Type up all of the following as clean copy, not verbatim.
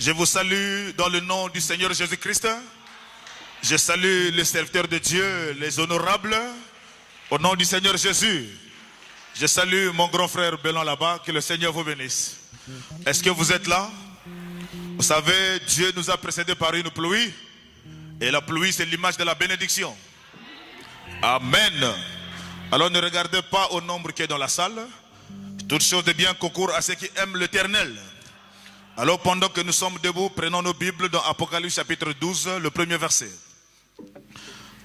Je vous salue dans le nom du Seigneur Jésus-Christ. Je salue les serviteurs de Dieu, les honorables, au nom du Seigneur Jésus. Je salue mon grand frère Bélan là-bas, que le Seigneur vous bénisse. Est-ce que vous êtes là? Vous savez, Dieu nous a précédés par une pluie, et la pluie c'est l'image de la bénédiction. Amen. Alors ne regardez pas au nombre qui est dans la salle. Toutes choses de bien concourent à ceux qui aiment l'Éternel. Alors pendant que nous sommes debout, prenons nos Bibles dans Apocalypse chapitre 12, le premier verset.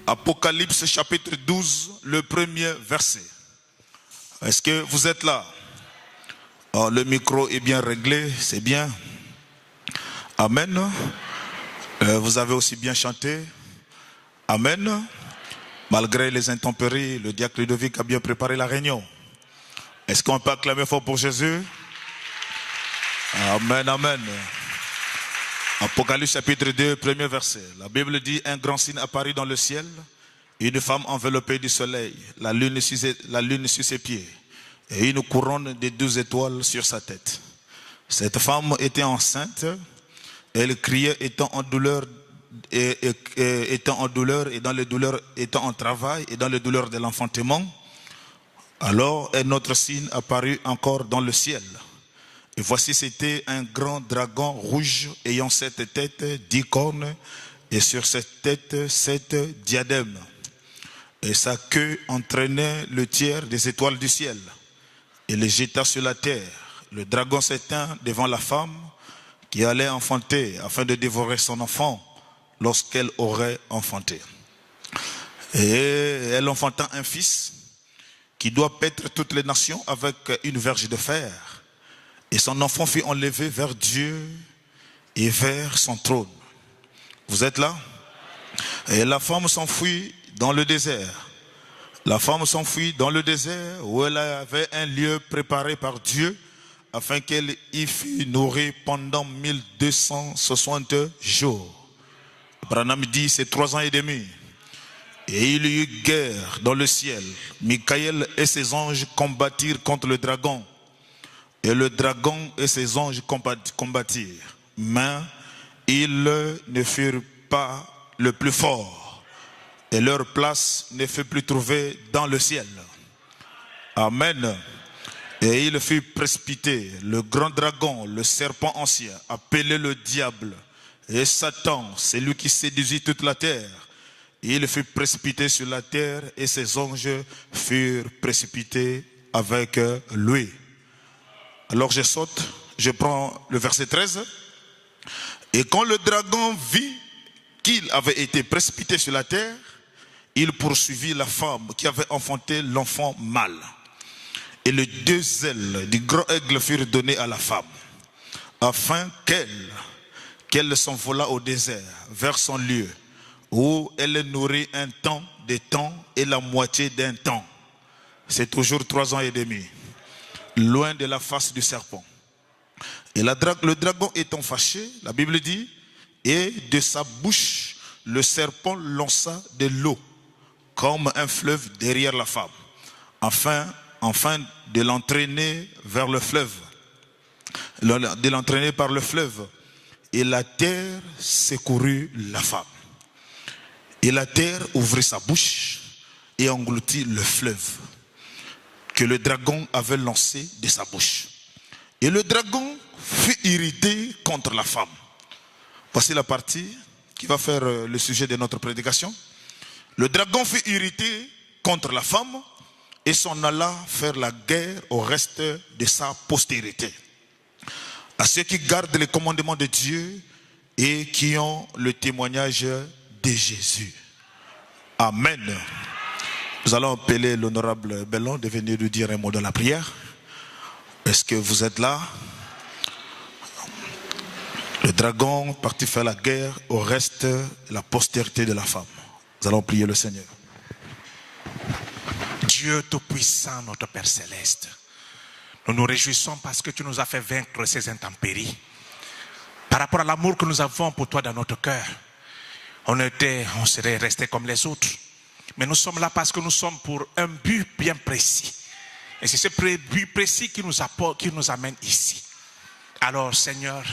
Apocalypse chapitre 12, le premier verset. Est-ce que vous êtes là? Oh, le micro est bien réglé, c'est bien. Amen. Vous avez aussi bien chanté. Amen. Malgré les intempéries, le diacre Ludovic a bien préparé la réunion. Est-ce qu'on peut acclamer fort pour Jésus? Amen, amen. Apocalypse chapitre 2, premier verset. La Bible dit: un grand signe apparut dans le ciel, une femme enveloppée du soleil, la lune sur ses pieds, et une couronne de 12 étoiles sur sa tête. Cette femme était enceinte, elle criait étant en douleur, et dans les douleurs étant en travail, et dans les douleurs de l'enfantement. Alors un autre signe apparut encore dans le ciel. Et voici, c'était un grand dragon rouge ayant 7 têtes, 10 cornes, et sur cette tête 7 diadèmes. Et sa queue entraînait le tiers des étoiles du ciel et les jeta sur la terre. Le dragon s'éteint devant la femme qui allait enfanter afin de dévorer son enfant lorsqu'elle aurait enfanté. Et elle enfanta un fils qui doit paître toutes les nations avec une verge de fer. Et son enfant fut enlevé vers Dieu et vers son trône. Vous êtes là? Et la femme s'enfuit dans le désert. La femme s'enfuit dans le désert où elle avait un lieu préparé par Dieu afin qu'elle y fût nourrie pendant 1260 jours. Branham dit c'est 3 ans et demi. Et il y eut guerre dans le ciel. Michael et ses anges combattirent contre le dragon. Et le dragon et ses anges combattirent. Mais ils ne furent pas le plus fort. Et leur place ne fut plus trouvée dans le ciel. Amen. Et il fut précipité, le grand dragon, le serpent ancien, appelé le diable, et Satan, c'est lui qui séduisit toute la terre. Et il fut précipité sur la terre, et ses anges furent précipités avec lui. Alors je saute, je prends le verset 13. Et quand le dragon vit qu'il avait été précipité sur la terre, il poursuivit la femme qui avait enfanté l'enfant mâle. Et les 2 ailes du grand aigle furent données à la femme, afin qu'elle s'envolât au désert, vers son lieu, où elle est nourrie un temps, des temps et la moitié d'un temps. C'est toujours 3 ans et demi. Loin de la face du serpent. Et le dragon étant fâché, la Bible dit, et de sa bouche, le serpent lança de l'eau, comme un fleuve derrière la femme, afin de l'entraîner vers le fleuve, de l'entraîner par le fleuve. Et la terre secourut la femme. Et la terre ouvrit sa bouche et engloutit le fleuve que le dragon avait lancé de sa bouche. Et le dragon fut irrité contre la femme. Voici la partie qui va faire le sujet de notre prédication. Le dragon fut irrité contre la femme et s'en alla faire la guerre au reste de sa postérité, à ceux qui gardent les commandements de Dieu et qui ont le témoignage de Jésus. Amen. Nous allons appeler l'honorable Bellon de venir nous dire un mot dans la prière. Est-ce que vous êtes là? Le dragon partit faire la guerre au reste de la postérité de la femme. Nous allons prier le Seigneur. Dieu Tout-Puissant, notre Père Céleste, nous nous réjouissons parce que tu nous as fait vaincre ces intempéries. Par rapport à l'amour que nous avons pour toi dans notre cœur, on serait resté comme les autres. Mais nous sommes là parce que nous sommes pour un but bien précis. Et c'est ce but précis qui nous amène ici. Alors Seigneur,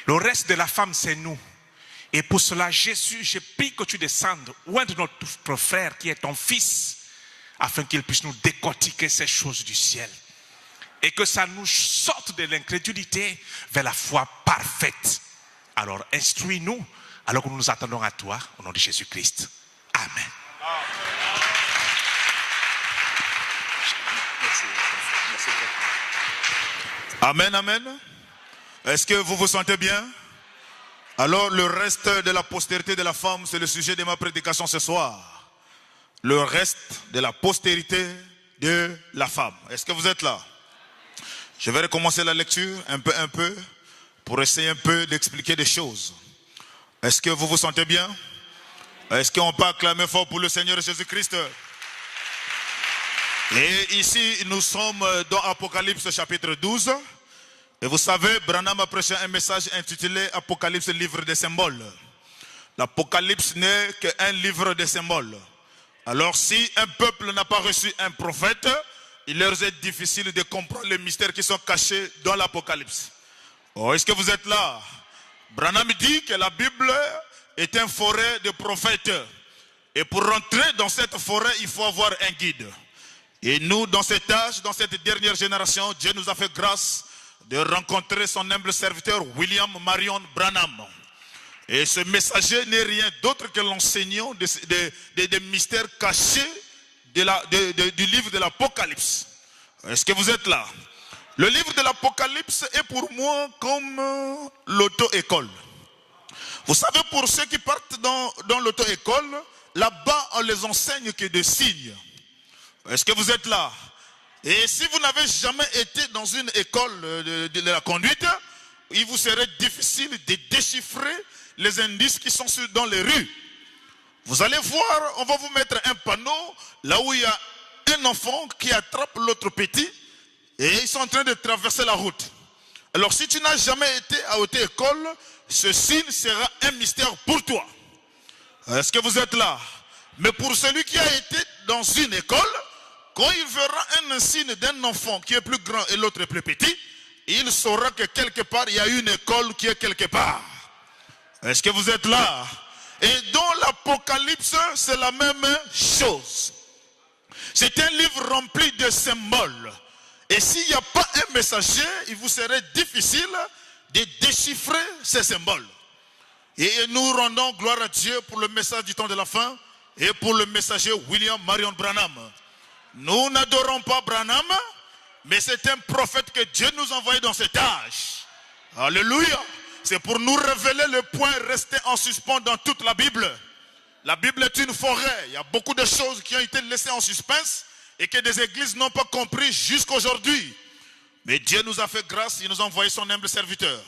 le reste de la femme c'est nous. Et pour cela, Jésus, je prie que tu descendes loin de notre frère qui est ton fils, afin qu'il puisse nous décortiquer ces choses du ciel. Et que ça nous sorte de l'incrédulité vers la foi parfaite. Alors instruis-nous alors que nous nous attendons à toi au nom de Jésus-Christ. Amen. Amen, amen. Est-ce que vous vous sentez bien? Alors le reste de la postérité de la femme, c'est le sujet de ma prédication ce soir. Le reste de la postérité de la femme. Est-ce que vous êtes là? Je vais recommencer la lecture un peu, pour essayer un peu d'expliquer des choses. Est-ce que vous vous sentez bien? Est-ce qu'on peut acclamer fort pour le Seigneur Jésus-Christ? Et ici, nous sommes dans Apocalypse chapitre 12. Et vous savez, Branham a prêché un message intitulé Apocalypse, livre des symboles. L'Apocalypse n'est qu'un livre des symboles. Alors si un peuple n'a pas reçu un prophète, il leur est difficile de comprendre les mystères qui sont cachés dans l'Apocalypse. Oh, est-ce que vous êtes là? Branham dit que la Bible est une forêt de prophètes. Et pour rentrer dans cette forêt, il faut avoir un guide. Et nous, dans cet âge, dans cette dernière génération, Dieu nous a fait grâce de rencontrer son humble serviteur William Marion Branham. Et ce messager n'est rien d'autre que l'enseignant des mystères cachés du livre de l'Apocalypse. Est-ce que vous êtes là? Le livre de l'Apocalypse est pour moi comme l'auto-école. Vous savez, pour ceux qui partent dans l'auto-école, là-bas on les enseigne que des signes. Est-ce que vous êtes là? Et si vous n'avez jamais été dans une école de la conduite, il vous serait difficile de déchiffrer les indices qui sont dans les rues. Vous allez voir, on va vous mettre un panneau là où il y a un enfant qui attrape l'autre petit et ils sont en train de traverser la route. Alors si tu n'as jamais été à haute école, ce signe sera un mystère pour toi. Est-ce que vous êtes là? Mais pour celui qui a été dans une école, quand il verra un signe d'un enfant qui est plus grand et l'autre est plus petit, il saura que quelque part, il y a une école qui est quelque part. Est-ce que vous êtes là? Et dans l'Apocalypse, c'est la même chose. C'est un livre rempli de symboles. Et s'il n'y a pas un messager, il vous serait difficile de déchiffrer ces symboles. Et nous rendons gloire à Dieu pour le message du temps de la fin et pour le messager William Marion Branham. Nous n'adorons pas Branham, mais c'est un prophète que Dieu nous a envoyé dans cet âge. Alléluia. C'est pour nous révéler le point resté en suspens dans toute la Bible. La Bible est une forêt. Il y a beaucoup de choses qui ont été laissées en suspens et que des églises n'ont pas compris jusqu'aujourd'hui. Mais Dieu nous a fait grâce, il nous a envoyé son humble serviteur.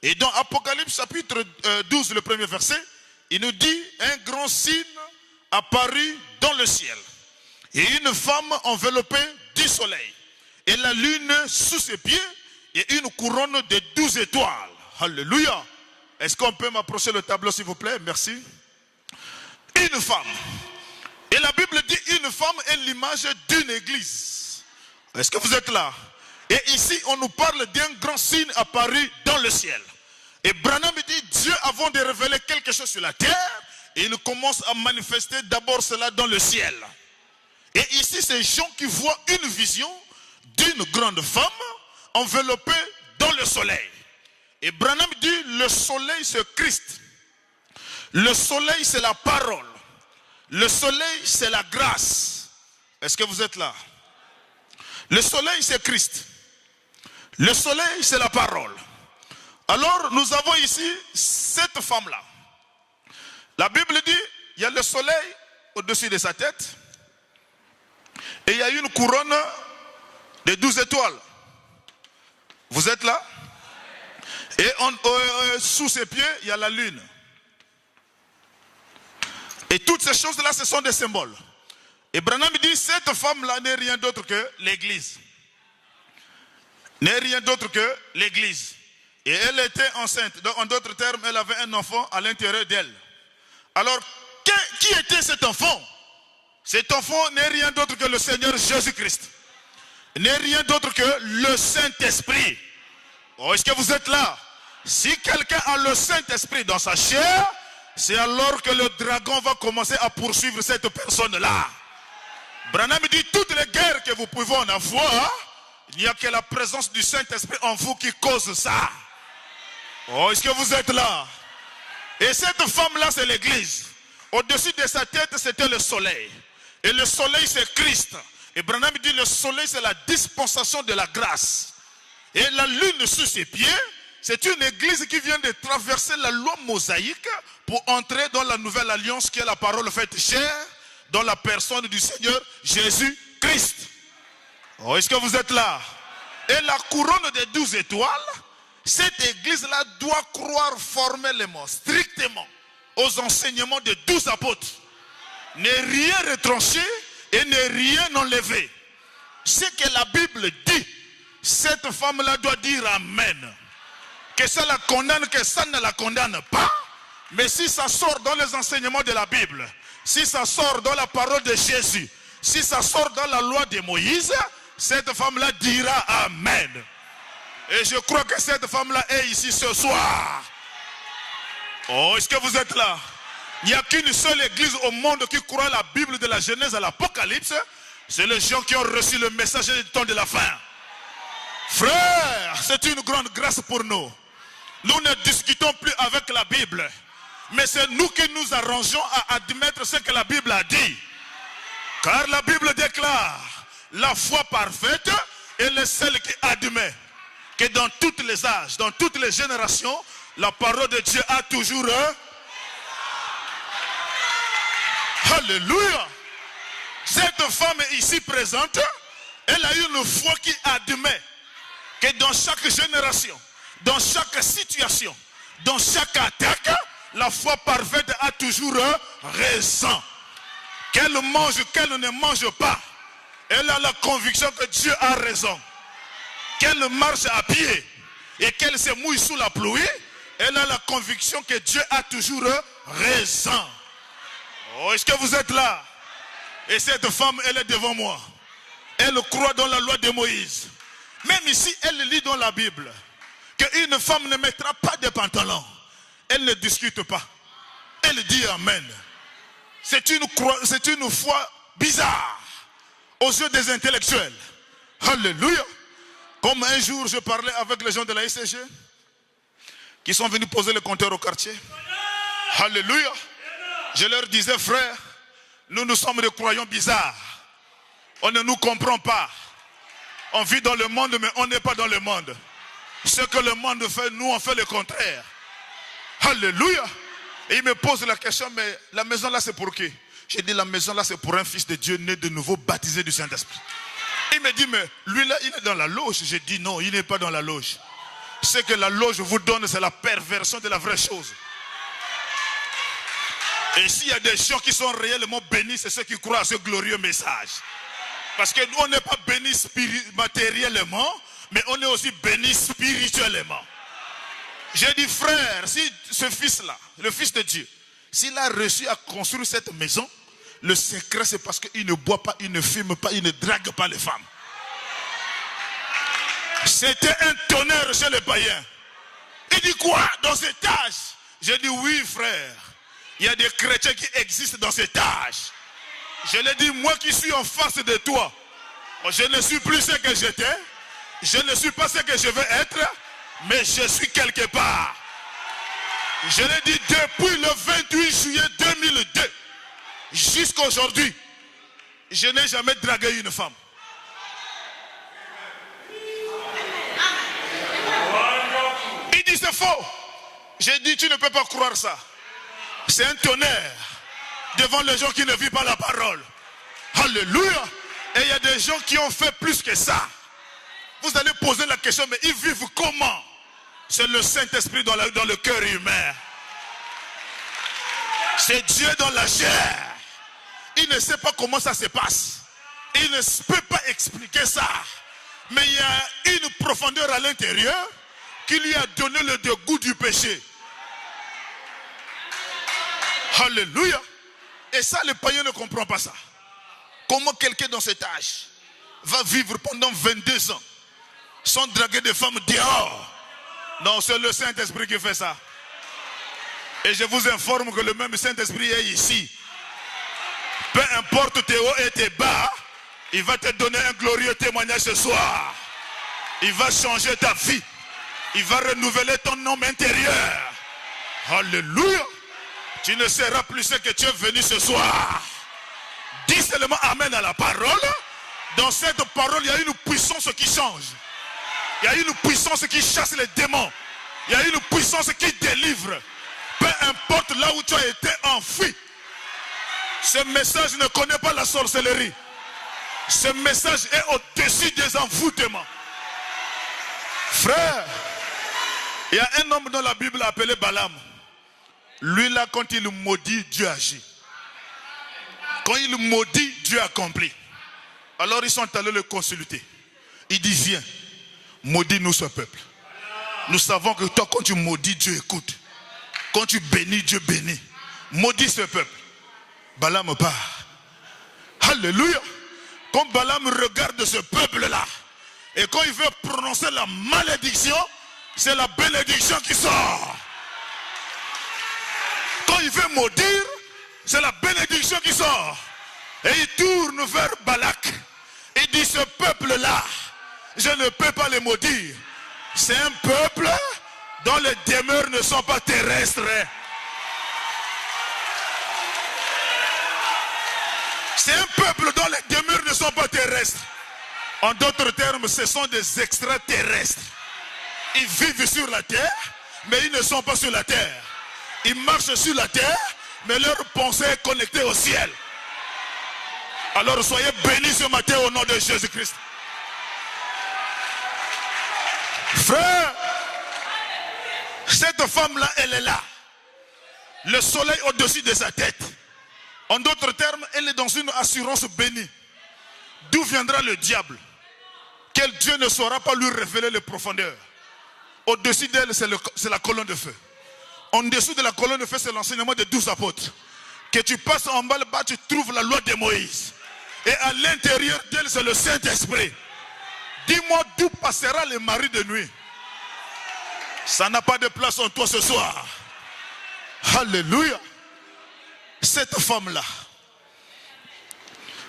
Et dans Apocalypse chapitre 12, le premier verset, il nous dit un grand signe apparut dans le ciel. Et une femme enveloppée du soleil. Et la lune sous ses pieds et une couronne de 12 étoiles. Alléluia. Est-ce qu'on peut m'approcher le tableau s'il vous plaît? Merci. Une femme. Et la Bible dit une femme est l'image d'une église. Est-ce que vous êtes là? Et ici on nous parle d'un grand signe apparu dans le ciel. Et Branham dit Dieu avant de révéler quelque chose sur la terre, il commence à manifester d'abord cela dans le ciel. Et ici c'est Jean qui voit une vision d'une grande femme enveloppée dans le soleil. Et Branham dit le soleil c'est Christ. Le soleil c'est la parole. Le soleil c'est la grâce. Est-ce que vous êtes là? Le soleil c'est Christ. Le soleil c'est la parole. Alors nous avons ici cette femme-là. La Bible dit il y a le soleil au-dessus de sa tête. Et il y a une couronne de 12 étoiles. Vous êtes là? Et sous ses pieds, il y a la lune. Et toutes ces choses-là, ce sont des symboles. Et Branham dit, cette femme-là n'est rien d'autre que l'Église. N'est rien d'autre que l'Église. Et elle était enceinte. Donc, en d'autres termes, elle avait un enfant à l'intérieur d'elle. Alors, qui était cet enfant? Cet enfant n'est rien d'autre que le Seigneur Jésus-Christ. N'est rien d'autre que le Saint-Esprit. Oh, est-ce que vous êtes là? Si quelqu'un a le Saint-Esprit dans sa chair, c'est alors que le dragon va commencer à poursuivre cette personne-là. Branham dit, toutes les guerres que vous pouvez en avoir, il n'y a que la présence du Saint-Esprit en vous qui cause ça. Oh, est-ce que vous êtes là? Et cette femme-là, c'est l'Église. Au-dessus de sa tête, c'était le soleil. Et le soleil, c'est Christ. Et Branham dit, le soleil, c'est la dispensation de la grâce. Et la lune sous ses pieds, c'est une église qui vient de traverser la loi mosaïque pour entrer dans la nouvelle alliance qui est la parole faite chair, dans la personne du Seigneur Jésus-Christ. Oh, est-ce que vous êtes là? Et la couronne des 12 étoiles, cette église-là doit croire formellement, strictement, aux enseignements des 12 apôtres. Ne rien retrancher et ne rien enlever. Ce que la Bible dit, cette femme-là doit dire Amen. Que ça la condamne, que ça ne la condamne pas. Mais si ça sort dans les enseignements de la Bible, si ça sort dans la parole de Jésus, si ça sort dans la loi de Moïse, cette femme-là dira Amen. Et je crois que cette femme-là est ici ce soir. Oh, est-ce que vous êtes là? Il n'y a qu'une seule église au monde qui croit la Bible de la Genèse à l'Apocalypse. C'est les gens qui ont reçu le message du temps de la fin. Frère, c'est une grande grâce pour nous. Nous ne discutons plus avec la Bible. Mais c'est nous qui nous arrangeons à admettre ce que la Bible a dit. Car la Bible déclare la foi parfaite est celle qui admet que dans tous les âges, dans toutes les générations, la parole de Dieu a toujours... Alléluia. Cette femme ici présente, elle a une foi qui admet que dans chaque génération, dans chaque situation, dans chaque attaque, la foi parfaite a toujours raison. Qu'elle mange, qu'elle ne mange pas, elle a la conviction que Dieu a raison. Qu'elle marche à pied et qu'elle se mouille sous la pluie, elle a la conviction que Dieu a toujours raison. Oh, est-ce que vous êtes là? Et cette femme, elle est devant moi. Elle croit dans la loi de Moïse. Même ici, elle lit dans la Bible qu'une femme ne mettra pas de pantalon. Elle ne discute pas. Elle dit Amen. C'est une foi bizarre aux yeux des intellectuels. Alléluia. Comme un jour, je parlais avec les gens de la ICG qui sont venus poser le compteur au quartier. Alléluia. Je leur disais, frère, nous sommes des croyants bizarres. On ne nous comprend pas. On vit dans le monde, mais on n'est pas dans le monde. Ce que le monde fait, nous on fait le contraire. Alléluia. Et il me pose la question, mais la maison là c'est pour qui? J'ai dit, la maison là c'est pour un fils de Dieu né de nouveau, baptisé du Saint-Esprit. Il me dit, mais lui là il est dans la loge. J'ai dit non, il n'est pas dans la loge. Ce que la loge vous donne, c'est la perversion de la vraie chose. Et s'il y a des gens qui sont réellement bénis, c'est ceux qui croient à ce glorieux message. Parce que nous, on n'est pas bénis matériellement, mais on est aussi bénis spirituellement. J'ai dit, frère, si ce fils-là, le fils de Dieu, s'il a réussi à construire cette maison, le secret c'est parce qu'il ne boit pas, il ne fume pas, il ne drague pas les femmes. C'était un tonnerre chez les païens. Il dit quoi dans cet âge? J'ai dit oui frère. Il y a des chrétiens qui existent dans cet âge. Je l'ai dit, moi qui suis en face de toi, je ne suis plus ce que j'étais, je ne suis pas ce que je veux être, mais je suis quelque part. Je l'ai dit depuis le 28 juillet 2002 jusqu'à aujourd'hui, je n'ai jamais dragué une femme. Il dit c'est faux. J'ai dit tu ne peux pas croire ça. C'est un tonnerre devant les gens qui ne vivent pas la parole. Alléluia. Et il y a des gens qui ont fait plus que ça. Vous allez poser la question, mais ils vivent comment? C'est le Saint-Esprit dans le cœur humain. C'est Dieu dans la chair. Il ne sait pas comment ça se passe. Il ne peut pas expliquer ça. Mais il y a une profondeur à l'intérieur qui lui a donné le dégoût du péché. Alléluia. Et ça, le païen ne comprend pas ça. Comment quelqu'un dans cet âge va vivre pendant 22 ans sans draguer des femmes dehors? Non, c'est le Saint-Esprit qui fait ça. Et je vous informe que le même Saint-Esprit est ici. Peu importe tes hauts et tes bas, il va te donner un glorieux témoignage ce soir. Il va changer ta vie. Il va renouveler ton homme intérieur. Alléluia. Tu ne seras plus ce que tu es venu ce soir. Dis seulement amen à la parole. Dans cette parole, il y a une puissance qui change. Il y a une puissance qui chasse les démons. Il y a une puissance qui délivre. Peu importe là où tu as été enfoui. Ce message ne connaît pas la sorcellerie. Ce message est au-dessus des envoûtements. Frère, il y a un homme dans la Bible appelé Balaam. Lui là, quand il maudit, Dieu agit. Quand il maudit, Dieu accomplit. Alors ils sont allés le consulter. Il dit, viens, maudis-nous ce peuple. Nous savons que toi, quand tu maudis, Dieu écoute. Quand tu bénis, Dieu bénit. Maudis ce peuple. Balaam part. Alléluia. Quand Balaam regarde ce peuple-là, et quand il veut prononcer la malédiction, c'est la bénédiction qui sort. Quand il veut maudire, c'est la bénédiction qui sort. Et il tourne vers Balak. Il dit, ce peuple-là, je ne peux pas les maudire. C'est un peuple dont les demeures ne sont pas terrestres. C'est un peuple dont les demeures ne sont pas terrestres. En d'autres termes, ce sont des extraterrestres. Ils vivent sur la terre, mais ils ne sont pas sur la terre. Ils marchent sur la terre, mais leur pensée est connectée au ciel. Alors soyez bénis ce matin au nom de Jésus-Christ. Frère, cette femme-là, elle est là. Le soleil au-dessus de sa tête. En d'autres termes, elle est dans une assurance bénie. D'où viendra le diable? Quel Dieu ne saura pas lui révéler les profondeurs. Au-dessus d'elle, c'est la colonne de feu. En dessous de la colonne de feu, c'est l'enseignement des 12 apôtres. Que tu passes en bas là-bas, tu trouves la loi de Moïse. Et à l'intérieur d'elle, c'est le Saint-Esprit. Dis-moi d'où passera le mari de nuit. Ça n'a pas de place en toi ce soir. Alléluia. Cette femme-là,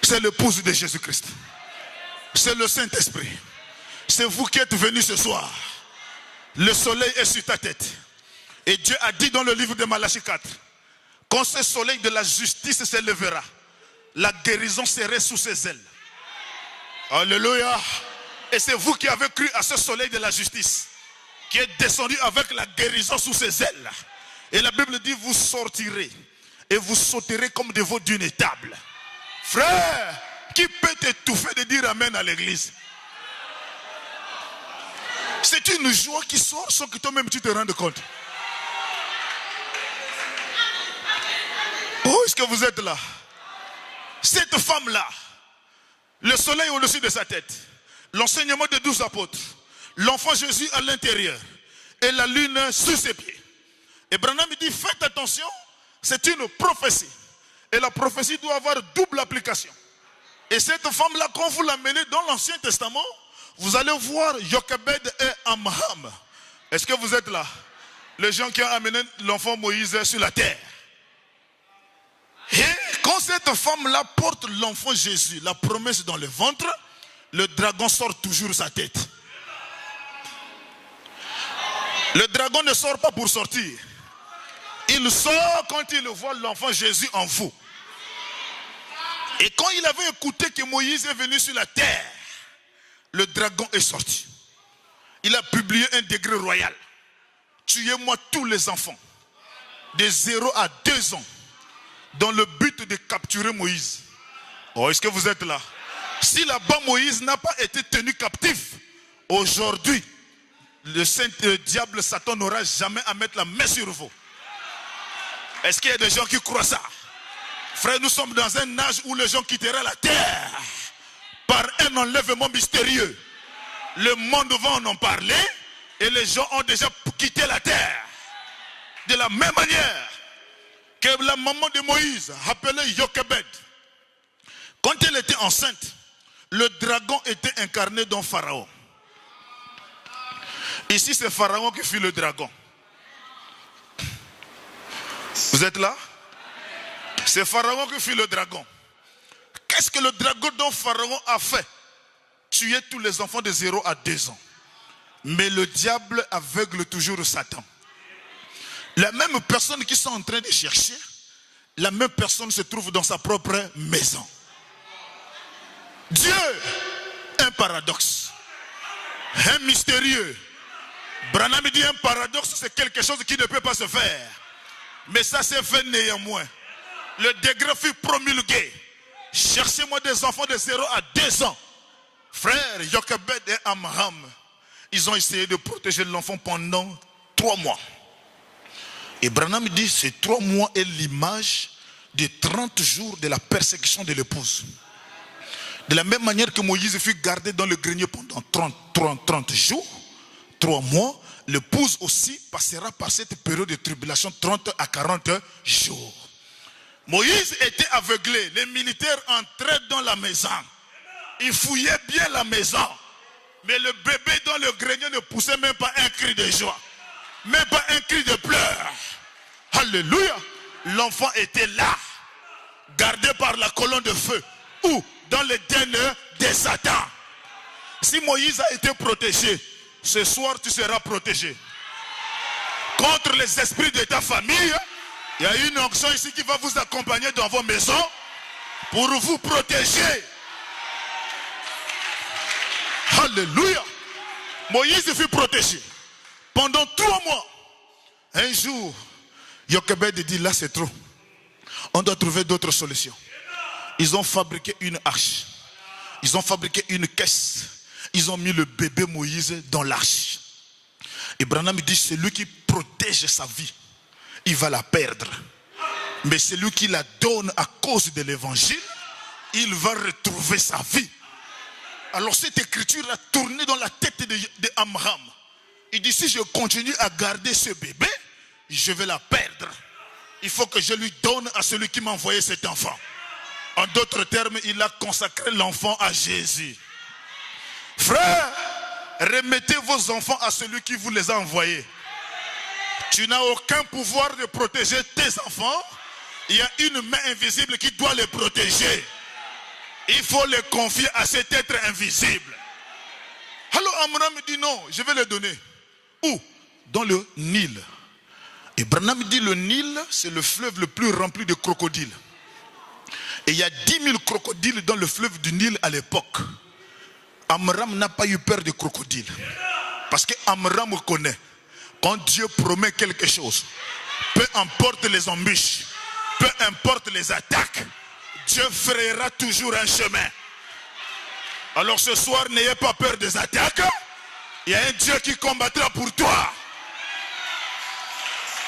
c'est l'épouse de Jésus-Christ. C'est le Saint-Esprit. C'est vous qui êtes venus ce soir. Le soleil est sur ta tête. Et Dieu a dit dans le livre de Malachie 4, quand ce soleil de la justice s'élèvera, la guérison serait sous ses ailes. Alléluia. Et c'est vous qui avez cru à ce soleil de la justice, qui est descendu avec la guérison sous ses ailes. Et la Bible dit, vous sortirez et vous sauterez comme des veaux d'une étable. Frère, qui peut t'étouffer de dire amen à l'église? C'est une joie qui sort sans que toi-même tu te rendes compte. Oh, est-ce que vous êtes là? Cette femme-là, le soleil au-dessus de sa tête, l'enseignement des 12 apôtres, l'enfant Jésus à l'intérieur et la lune sous ses pieds. Et Branham dit, faites attention, c'est une prophétie. Et la prophétie doit avoir double application. Et cette femme-là, quand vous l'amenez dans l'Ancien Testament, vous allez voir Jochebed et Amram. Est-ce que vous êtes là? Les gens qui ont amené l'enfant Moïse sur la terre. Et quand cette femme-là porte l'enfant Jésus, la promesse dans le ventre, le dragon sort toujours sa tête. Le dragon ne sort pas pour sortir. Il sort quand il voit l'enfant Jésus en vous. Et quand il avait écouté que Moïse est venu sur la terre, le dragon est sorti. Il a publié un décret royal. Tuez-moi tous les enfants, de 0 à 2 ans, dans le but de capturer Moïse. Oh, est-ce que vous êtes là? Si là-bas Moïse n'a pas été tenu captif, aujourd'hui, le diable Satan n'aura jamais à mettre la main sur vous. Est-ce qu'il y a des gens qui croient ça? Frère, nous sommes dans un âge où les gens quitteraient la terre par un enlèvement mystérieux. Le monde va en parler et les gens ont déjà quitté la terre. De la même manière que la maman de Moïse, appelée Jochebed, quand elle était enceinte, le dragon était incarné dans Pharaon. Ici, c'est Pharaon qui fut le dragon. Vous êtes là? C'est Pharaon qui fut le dragon. Qu'est-ce que le dragon dont Pharaon a fait? Tuer tous les enfants de 0 à 2 ans. Mais le diable aveugle toujours Satan. La même personne qui sont en train de chercher, la même personne se trouve dans sa propre maison. Dieu, un paradoxe, un mystérieux. Branham dit un paradoxe, c'est quelque chose qui ne peut pas se faire. Mais ça s'est fait néanmoins. Le décret fut promulgué. Cherchez-moi des enfants de 0 à 2 ans. Frères Jochebed et Amram, ils ont essayé de protéger l'enfant pendant 3 mois. Et Branham dit ces 3 mois est l'image de 30 jours de la persécution de l'épouse. De la même manière que Moïse fut gardé dans le grenier pendant 30 jours, 3 mois, l'épouse aussi passera par cette période de tribulation 30 à 40 jours. Moïse était aveuglé. Les militaires entraient dans la maison. Ils fouillaient bien la maison. Mais le bébé dans le grenier ne poussait même pas un cri de joie. Même pas un cri de pleurs. Alléluia. L'enfant était là, gardé par la colonne de feu. Ou dans le den des Satan. Si Moïse a été protégé, ce soir tu seras protégé. Contre les esprits de ta famille, il y a une onction ici qui va vous accompagner dans vos maisons pour vous protéger. Alléluia. Moïse fut protégé pendant 3 mois. Un jour, Jochebed dit là c'est trop. On doit trouver d'autres solutions. Ils ont fabriqué une arche. Ils ont fabriqué une caisse. Ils ont mis le bébé Moïse dans l'arche. Et Branham dit celui qui protège sa vie, il va la perdre. Mais celui qui la donne à cause de l'évangile, il va retrouver sa vie. Alors cette écriture a tourné dans la tête de Amram. Il dit si je continue à garder ce bébé, je vais la perdre. Il faut que je lui donne à celui qui m'a envoyé cet enfant. En d'autres termes, il a consacré l'enfant à Jésus. Frère, remettez vos enfants à celui qui vous les a envoyés. Tu n'as aucun pouvoir de protéger tes enfants. Il y a une main invisible qui doit les protéger. Il faut les confier à cet être invisible. Alors Amram dit non, je vais les donner. Où? Dans le Nil. Et Branham dit le Nil, c'est le fleuve le plus rempli de crocodiles. Et il y a 10 000 crocodiles dans le fleuve du Nil à l'époque. Amram n'a pas eu peur des crocodiles. Parce que Amram connaît. Quand Dieu promet quelque chose, peu importe les embûches, peu importe les attaques, Dieu frayera toujours un chemin. Alors ce soir, n'ayez pas peur des attaques. Il y a un Dieu qui combattra pour toi.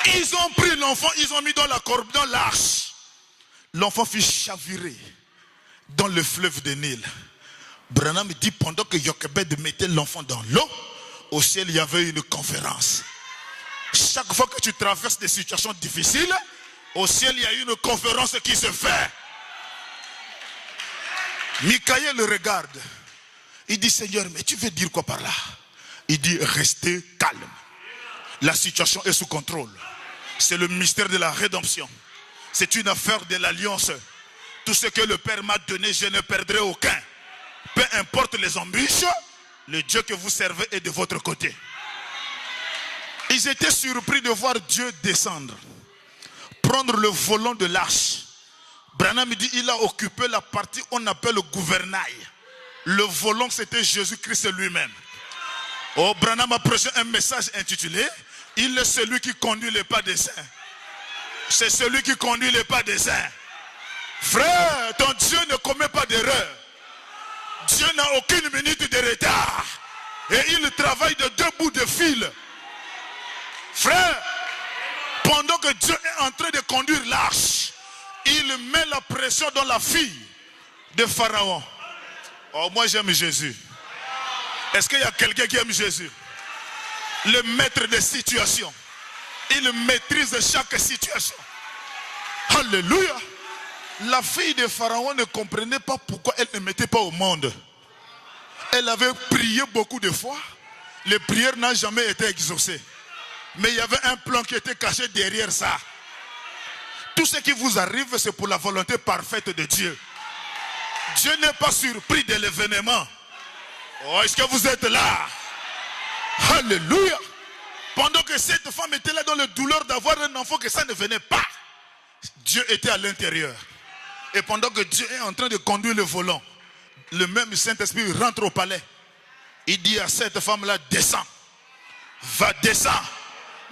Ils ont pris l'enfant, ils ont mis dans la corbe, dans l'arche. L'enfant fut chaviré dans le fleuve de Nil. Branham dit pendant que Jochebed mettait l'enfant dans l'eau, au ciel il y avait une conférence. Chaque fois que tu traverses des situations difficiles, au ciel il y a une conférence qui se fait. Michaël le regarde. Il dit Seigneur, mais tu veux dire quoi par là? Il dit restez calme. La situation est sous contrôle. C'est le mystère de la rédemption. C'est une affaire de l'alliance. Tout ce que le Père m'a donné, je ne perdrai aucun. Peu importe les embûches, le Dieu que vous servez est de votre côté. Ils étaient surpris de voir Dieu descendre, prendre le volant de l'arche. Branham dit il a occupé la partie qu'on appelle le gouvernail. Le volant c'était Jésus-Christ lui-même. Oh, Branham a prêché un message intitulé il est celui qui conduit les pas des saints. C'est celui qui conduit les pas des saints. Frère, ton Dieu ne commet pas d'erreur. n'a aucune minute de retard. Et il travaille de 2 bouts de fil. Frère, pendant que Dieu est en train de conduire l'arche, il met la pression dans la fille de Pharaon. Oh, moi j'aime Jésus. Est-ce qu'il y a quelqu'un qui aime Jésus? Le maître des situations. Il maîtrise chaque situation. Alléluia. La fille de Pharaon ne comprenait pas pourquoi elle ne mettait pas au monde. Elle avait prié beaucoup de fois. Les prières n'ont jamais été exaucées. Mais il y avait un plan qui était caché derrière ça. Tout ce qui vous arrive, c'est pour la volonté parfaite de Dieu. Dieu n'est pas surpris de l'événement. Oh, est-ce que vous êtes là? Alléluia. Pendant que cette femme était là dans la douleur d'avoir un enfant, que ça ne venait pas, Dieu était à l'intérieur. Et pendant que Dieu est en train de conduire le volant, le même Saint-Esprit rentre au palais. Il dit à cette femme-là, descends. Va, descends.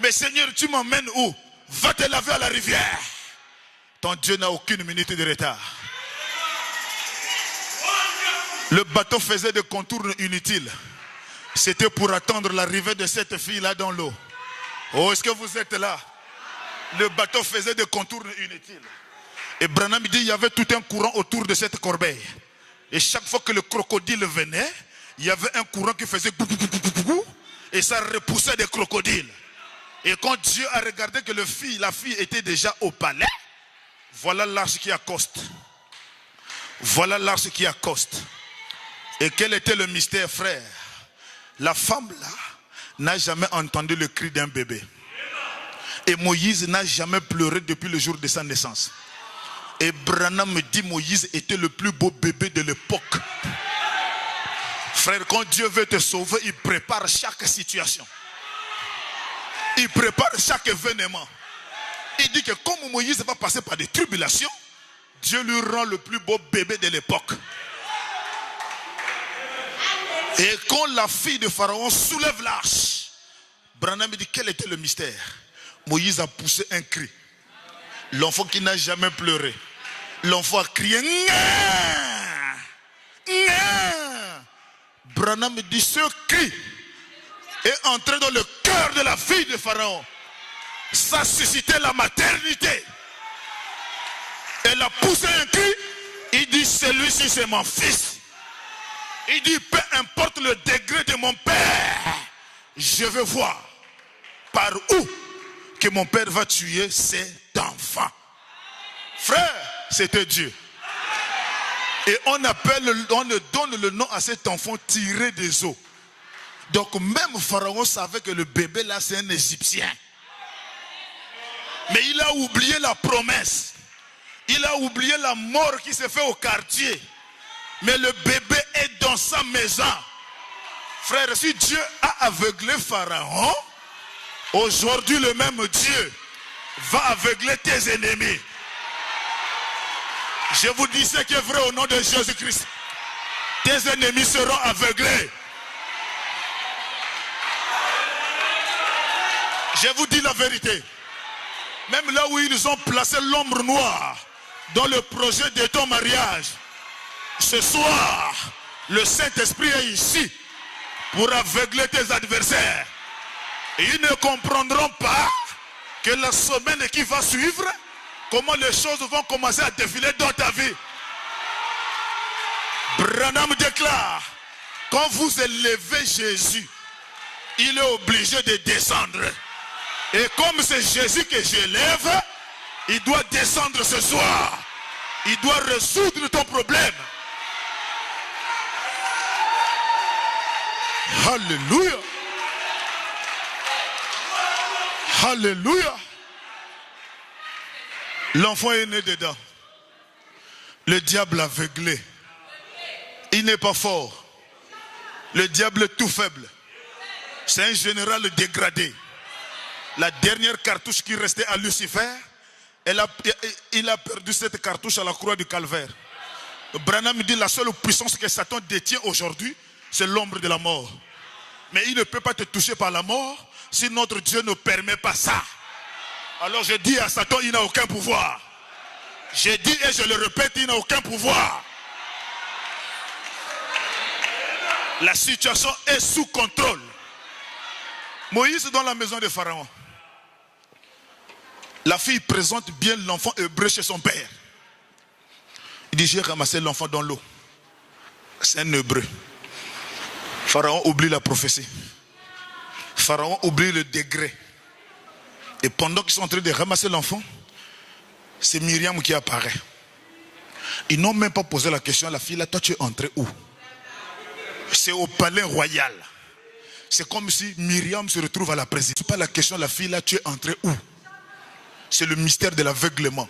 Mais Seigneur, tu m'emmènes où? Va te laver à la rivière. Ton Dieu n'a aucune minute de retard. Le bateau faisait des contours inutiles. C'était pour attendre l'arrivée de cette fille-là dans l'eau. Oh, est-ce que vous êtes là? Le bateau faisait des contours inutiles. Et Branham dit, il y avait tout un courant autour de cette corbeille. Et chaque fois que le crocodile venait, il y avait un courant qui faisait et ça repoussait des crocodiles. Et quand Dieu a regardé que la fille était déjà au palais, voilà l'arche qui accoste. Voilà l'arche qui accoste. Et quel était le mystère, frère? La femme là n'a jamais entendu le cri d'un bébé. Et Moïse n'a jamais pleuré depuis le jour de sa naissance. Et Branham me dit, Moïse était le plus beau bébé de l'époque. Frère, quand Dieu veut te sauver, il prépare chaque situation. Il prépare chaque événement. Il dit que comme Moïse va passer par des tribulations, Dieu lui rend le plus beau bébé de l'époque. Et quand la fille de Pharaon soulève l'arche, Branham dit, quel était le mystère? Moïse a poussé un cri. L'enfant qui n'a jamais pleuré. L'enfant a crié. Nya! Nya! Branham dit, ce cri est entré dans le cœur de la fille de Pharaon. Ça suscitait la maternité. Elle a poussé un cri. Il dit, celui-ci c'est mon fils. Il dit, peu importe le degré de mon père, je veux voir par où que mon père va tuer cet enfant. Frère, c'était Dieu. Et on donne le nom à cet enfant tiré des eaux. Donc même Pharaon savait que le bébé là c'est un Égyptien. Mais il a oublié la promesse. Il a oublié la mort qui s'est faite au quartier. Mais le bébé est dans sa maison. Frère, si Dieu a aveuglé Pharaon, aujourd'hui le même Dieu va aveugler tes ennemis. Je vous dis ce qui est vrai au nom de Jésus-Christ. Tes ennemis seront aveuglés. Je vous dis la vérité. Même là où ils ont placé l'ombre noire dans le projet de ton mariage, ce soir, le Saint-Esprit est ici pour aveugler tes adversaires. Et ils ne comprendront pas que la semaine qui va suivre, comment les choses vont commencer à défiler dans ta vie. Branham déclare, quand vous élevez Jésus, il est obligé de descendre. Et comme c'est Jésus que j'élève, il doit descendre ce soir. Il doit résoudre ton problème. Alléluia. Alléluia. L'enfant est né dedans. Le diable l'a aveuglé. Il n'est pas fort. Le diable est tout faible. C'est un général dégradé. La dernière cartouche qui restait à Lucifer, il a perdu cette cartouche à la croix du calvaire. Branham dit la seule puissance que Satan détient aujourd'hui, c'est l'ombre de la mort. Mais il ne peut pas te toucher par la mort si notre Dieu ne permet pas ça. Alors je dis à Satan, il n'a aucun pouvoir. Je dis et je le répète, il n'a aucun pouvoir. La situation est sous contrôle. Moïse dans la maison de Pharaon. La fille présente bien l'enfant hébreu chez son père. Il dit, j'ai ramassé l'enfant dans l'eau. C'est un hébreu. Pharaon oublie la prophétie. Pharaon oublie le degré. Et pendant qu'ils sont en train de ramasser l'enfant, c'est Myriam qui apparaît. Ils n'ont même pas posé la question à la fille, là, toi tu es entré où? C'est au palais royal. C'est comme si Myriam se retrouve à la présidence. Ce n'est pas la question à la fille, là tu es entré où? C'est le mystère de l'aveuglement.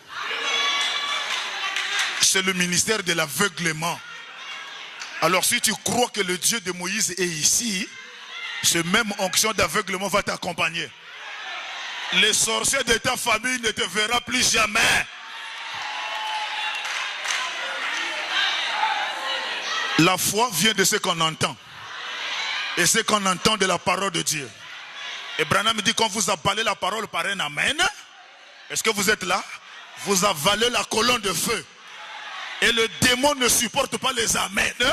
C'est le ministère de l'aveuglement. Alors si tu crois que le Dieu de Moïse est ici, ce même onction d'aveuglement va t'accompagner. Les sorciers de ta famille ne te verront plus jamais. La foi vient de ce qu'on entend. Et ce qu'on entend de la parole de Dieu. Et Branham me dit, quand vous avalez la parole par un amen, est-ce que vous êtes là? Vous avalez la colonne de feu. Et le démon ne supporte pas les amens.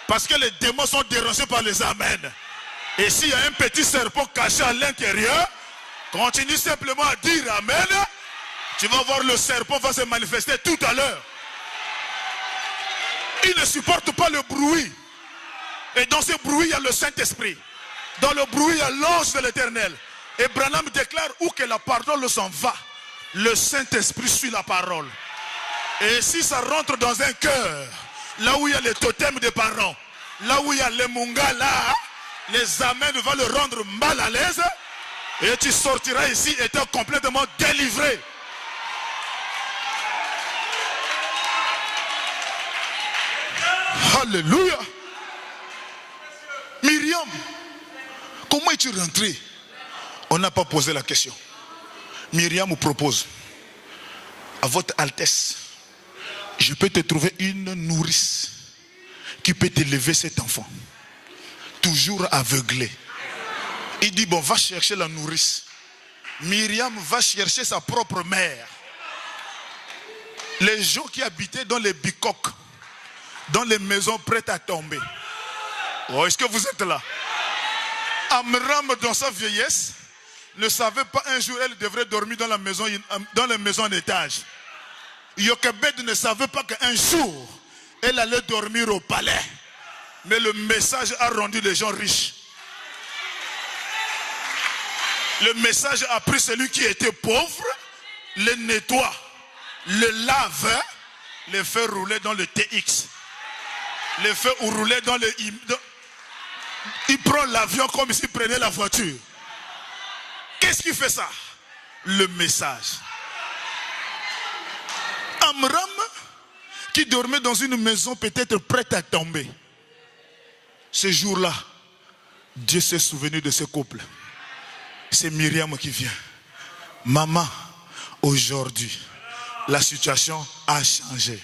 Parce que les démons sont dérangés par les amens. Et s'il y a un petit serpent caché à l'intérieur, continue simplement à dire amen. Tu vas voir le serpent va se manifester tout à l'heure. Il ne supporte pas le bruit. Et dans ce bruit, il y a le Saint-Esprit. Dans le bruit, il y a l'ange de l'Éternel. Et Branham déclare où que la parole s'en va, le Saint-Esprit suit la parole. Et si ça rentre dans un cœur, là où il y a les totems des parents, là où il y a les mungas, là, les amens vont le rendre mal à l'aise. Et tu sortiras ici étant complètement délivré. Alléluia. Myriam, comment es-tu rentrée? On n'a pas posé la question. Myriam vous propose, à votre Altesse, je peux te trouver une nourrice qui peut t'élever cet enfant, toujours aveuglé. Il dit, bon, va chercher la nourrice. Myriam va chercher sa propre mère. Les gens qui habitaient dans les bicoques, dans les maisons prêtes à tomber. Oh, est-ce que vous êtes là? Amram, dans sa vieillesse, ne savait pas un jour elle devrait dormir dans les maisons en étage. Jochebed ne savait pas qu'un jour elle allait dormir au palais. Mais le message a rendu les gens riches. Le message a pris celui qui était pauvre, le nettoie, le lave, le fait rouler dans le TX. Le fait rouler dans le... Il prend l'avion comme s'il prenait la voiture. Qu'est-ce qui fait ça? Le message. Amram, qui dormait dans une maison peut-être prête à tomber. Ce jour-là, Dieu s'est souvenu de ce couple. C'est Myriam qui vient. Maman, aujourd'hui, la situation a changé.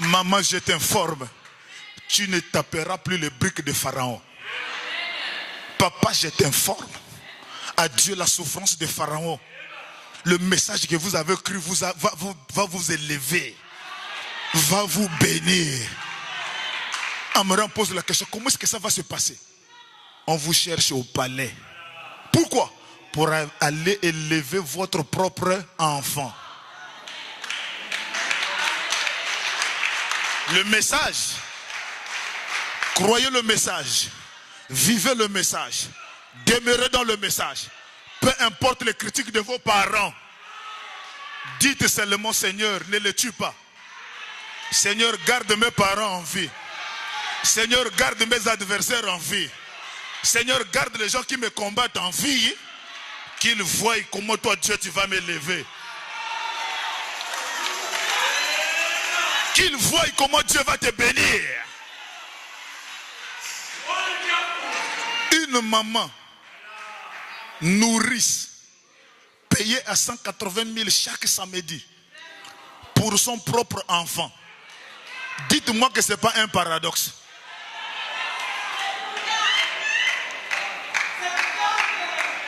Maman, je t'informe, tu ne taperas plus les briques de Pharaon. Papa, je t'informe, adieu la souffrance de Pharaon. Le message que vous avez cru va vous élever, va vous bénir. Amram pose la question, comment est-ce que ça va se passer? On vous cherche au palais. Pourquoi? Pour aller élever votre propre enfant. Le message, croyez le message, vivez le message, demeurez dans le message. Peu importe les critiques de vos parents, dites seulement, Seigneur, ne les tue pas. Seigneur, garde mes parents en vie. Seigneur, garde mes adversaires en vie. Seigneur, garde les gens qui me combattent en vie, qu'ils voient comment toi, Dieu, tu vas m'élever. Qu'ils voient comment Dieu va te bénir. Une maman nourrice payée à 180 000 chaque samedi pour son propre enfant. Dites-moi que ce n'est pas un paradoxe.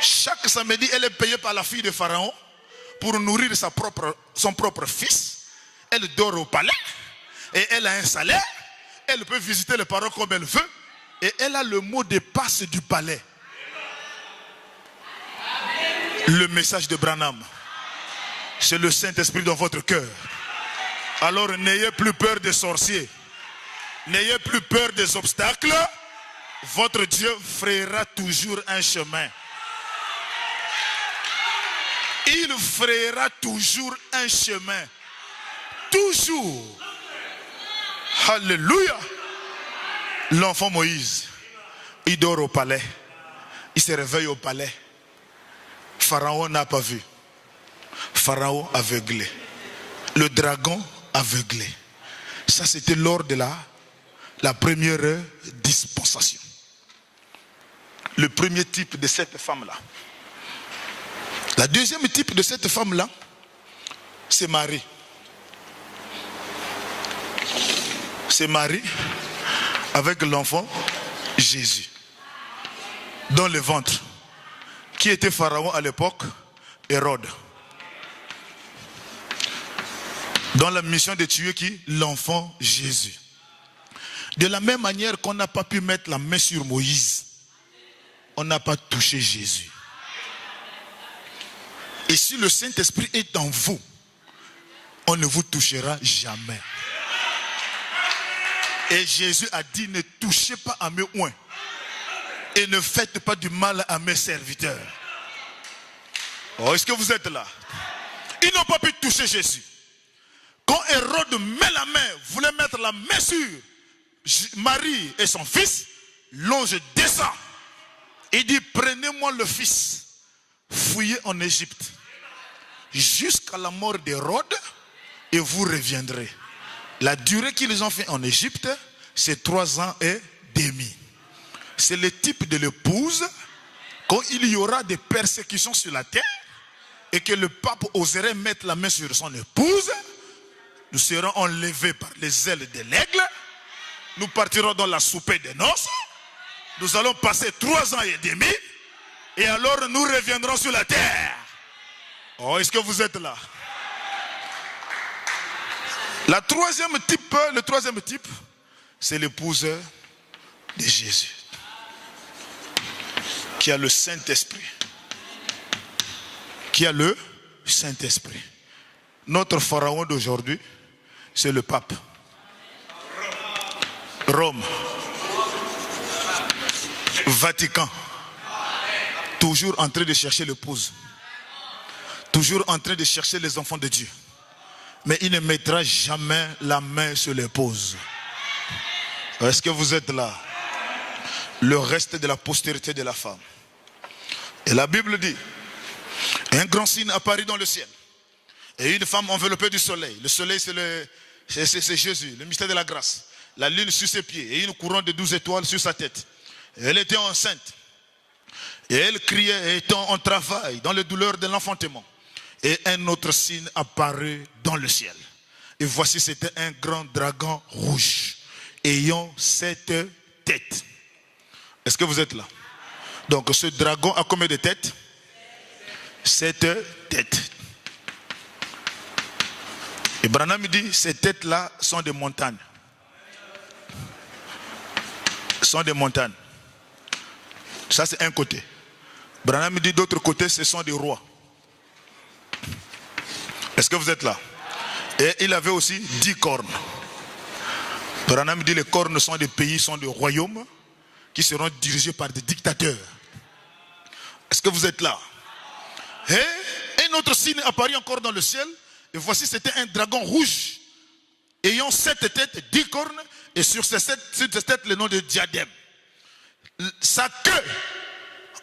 Chaque samedi, elle est payée par la fille de Pharaon pour nourrir son propre fils. Elle dort au palais et elle a un salaire. elle peut visiter les parents comme elle veut. Et elle a le mot de passe du palais. Le message de Branham. C'est le Saint-Esprit dans votre cœur. Alors n'ayez plus peur des sorciers. N'ayez plus peur des obstacles. Votre Dieu frayera toujours un chemin. Il frayera toujours un chemin. Toujours. Alléluia. L'enfant Moïse, il dort au palais. Il se réveille au palais. Pharaon n'a pas vu. Pharaon aveuglé. Le dragon aveuglé. Ça, c'était lors de la première dispensation. Le premier type de cette femme-là. La deuxième type de cette femme-là, c'est Marie. C'est Marie avec l'enfant Jésus dans le ventre. Qui était Pharaon à l'époque? Hérode. Dans la mission de tuer qui? L'enfant Jésus. De la même manière qu'on n'a pas pu mettre la main sur Moïse, on n'a pas touché Jésus. Et si le Saint-Esprit est en vous, on ne vous touchera jamais. Et Jésus a dit, ne touchez pas à mes oins. Et ne faites pas du mal à mes serviteurs. Oh, est-ce que vous êtes là? Ils n'ont pas pu toucher Jésus. Quand Hérode met la main, voulait mettre la main sur Marie et son fils, l'ange descend. Il dit, prenez-moi le fils, fouillez en Égypte, jusqu'à la mort d'Hérode, et vous reviendrez. La durée qu'ils ont fait en Égypte, c'est 3 ans et demi. C'est le type de l'épouse, quand il y aura des persécutions sur la terre, et que le pape oserait mettre la main sur son épouse, nous serons enlevés par les ailes de l'aigle, nous partirons dans la soupée des noces, nous allons passer 3 ans et demi, et alors nous reviendrons sur la terre. Oh, est-ce que vous êtes là? Le troisième type, c'est l'épouse de Jésus, qui a le Saint-Esprit. Qui a le Saint-Esprit. Notre pharaon d'aujourd'hui, c'est le pape. Rome. Vatican. Toujours en train de chercher l'épouse. Toujours en train de chercher les enfants de Dieu. Mais il ne mettra jamais la main sur l'épouse. Est-ce que vous êtes là? Le reste de la postérité de la femme. Et la Bible dit, un grand signe apparut dans le ciel. Et une femme enveloppée du soleil. Le soleil, c'est Jésus, le mystère de la grâce. La lune sur ses pieds et une couronne de 12 étoiles sur sa tête. Et elle était enceinte. Et elle criait étant en travail dans les douleurs de l'enfantement. Et un autre signe apparut dans le ciel. Et voici, c'était un grand dragon rouge, ayant 7 têtes. Est-ce que vous êtes là? Donc ce dragon a combien de têtes? 7 têtes. Et Branham dit, ces têtes-là sont des montagnes. Sont des montagnes. Ça c'est un côté. Branham dit, d'autre côté, ce sont des rois. Est-ce que vous êtes là? Et il avait aussi 10 cornes. Branham dit, les cornes sont des pays, sont des royaumes qui seront dirigés par des dictateurs. Est-ce que vous êtes là? Et un autre signe apparut encore dans le ciel. Et voici, c'était un dragon rouge, ayant 7 têtes, 10 cornes, et sur ces 7 têtes, le nom de diadème. Sa queue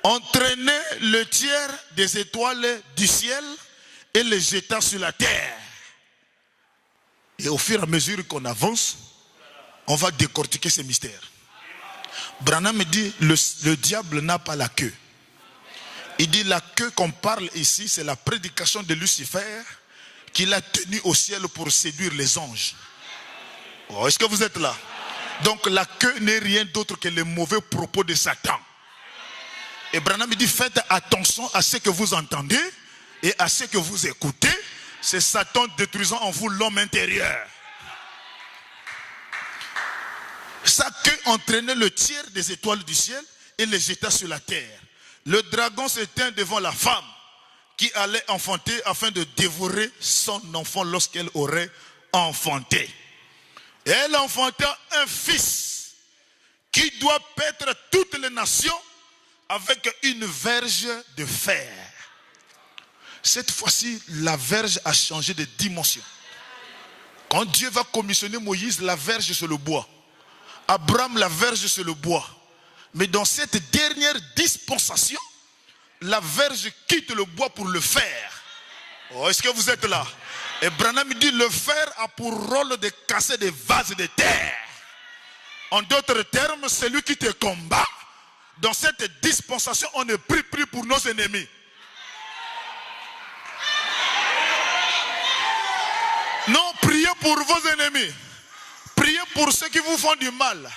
entraînait le tiers des étoiles du ciel et les jeta sur la terre. Et au fur et à mesure qu'on avance, on va décortiquer ces mystères. Branham dit, le diable n'a pas la queue. Il dit, la queue qu'on parle ici, c'est la prédication de Lucifer qu'il a tenue au ciel pour séduire les anges. Oh, est-ce que vous êtes là? Donc la queue n'est rien d'autre que les mauvais propos de Satan. Et Branham dit, faites attention à ce que vous entendez et à ce que vous écoutez. C'est Satan détruisant en vous l'homme intérieur. Sa queue entraînait le tiers des étoiles du ciel et les jeta sur la terre. Le dragon se tint devant la femme qui allait enfanter afin de dévorer son enfant lorsqu'elle aurait enfanté. Et elle enfanta un fils qui doit paître toutes les nations avec une verge de fer. Cette fois-ci, la verge a changé de dimension. Quand Dieu va commissionner Moïse, la verge c'est le bois. Abraham, la verge c'est le bois. Mais dans cette dernière dispensation, la verge quitte le bois pour le fer. Oh, est-ce que vous êtes là? Et Branham dit, le fer a pour rôle de casser des vases de terre. En d'autres termes, celui qui te combat, dans cette dispensation, on ne prie plus pour nos ennemis. Non, priez pour vos ennemis. Priez pour ceux qui vous font du mal.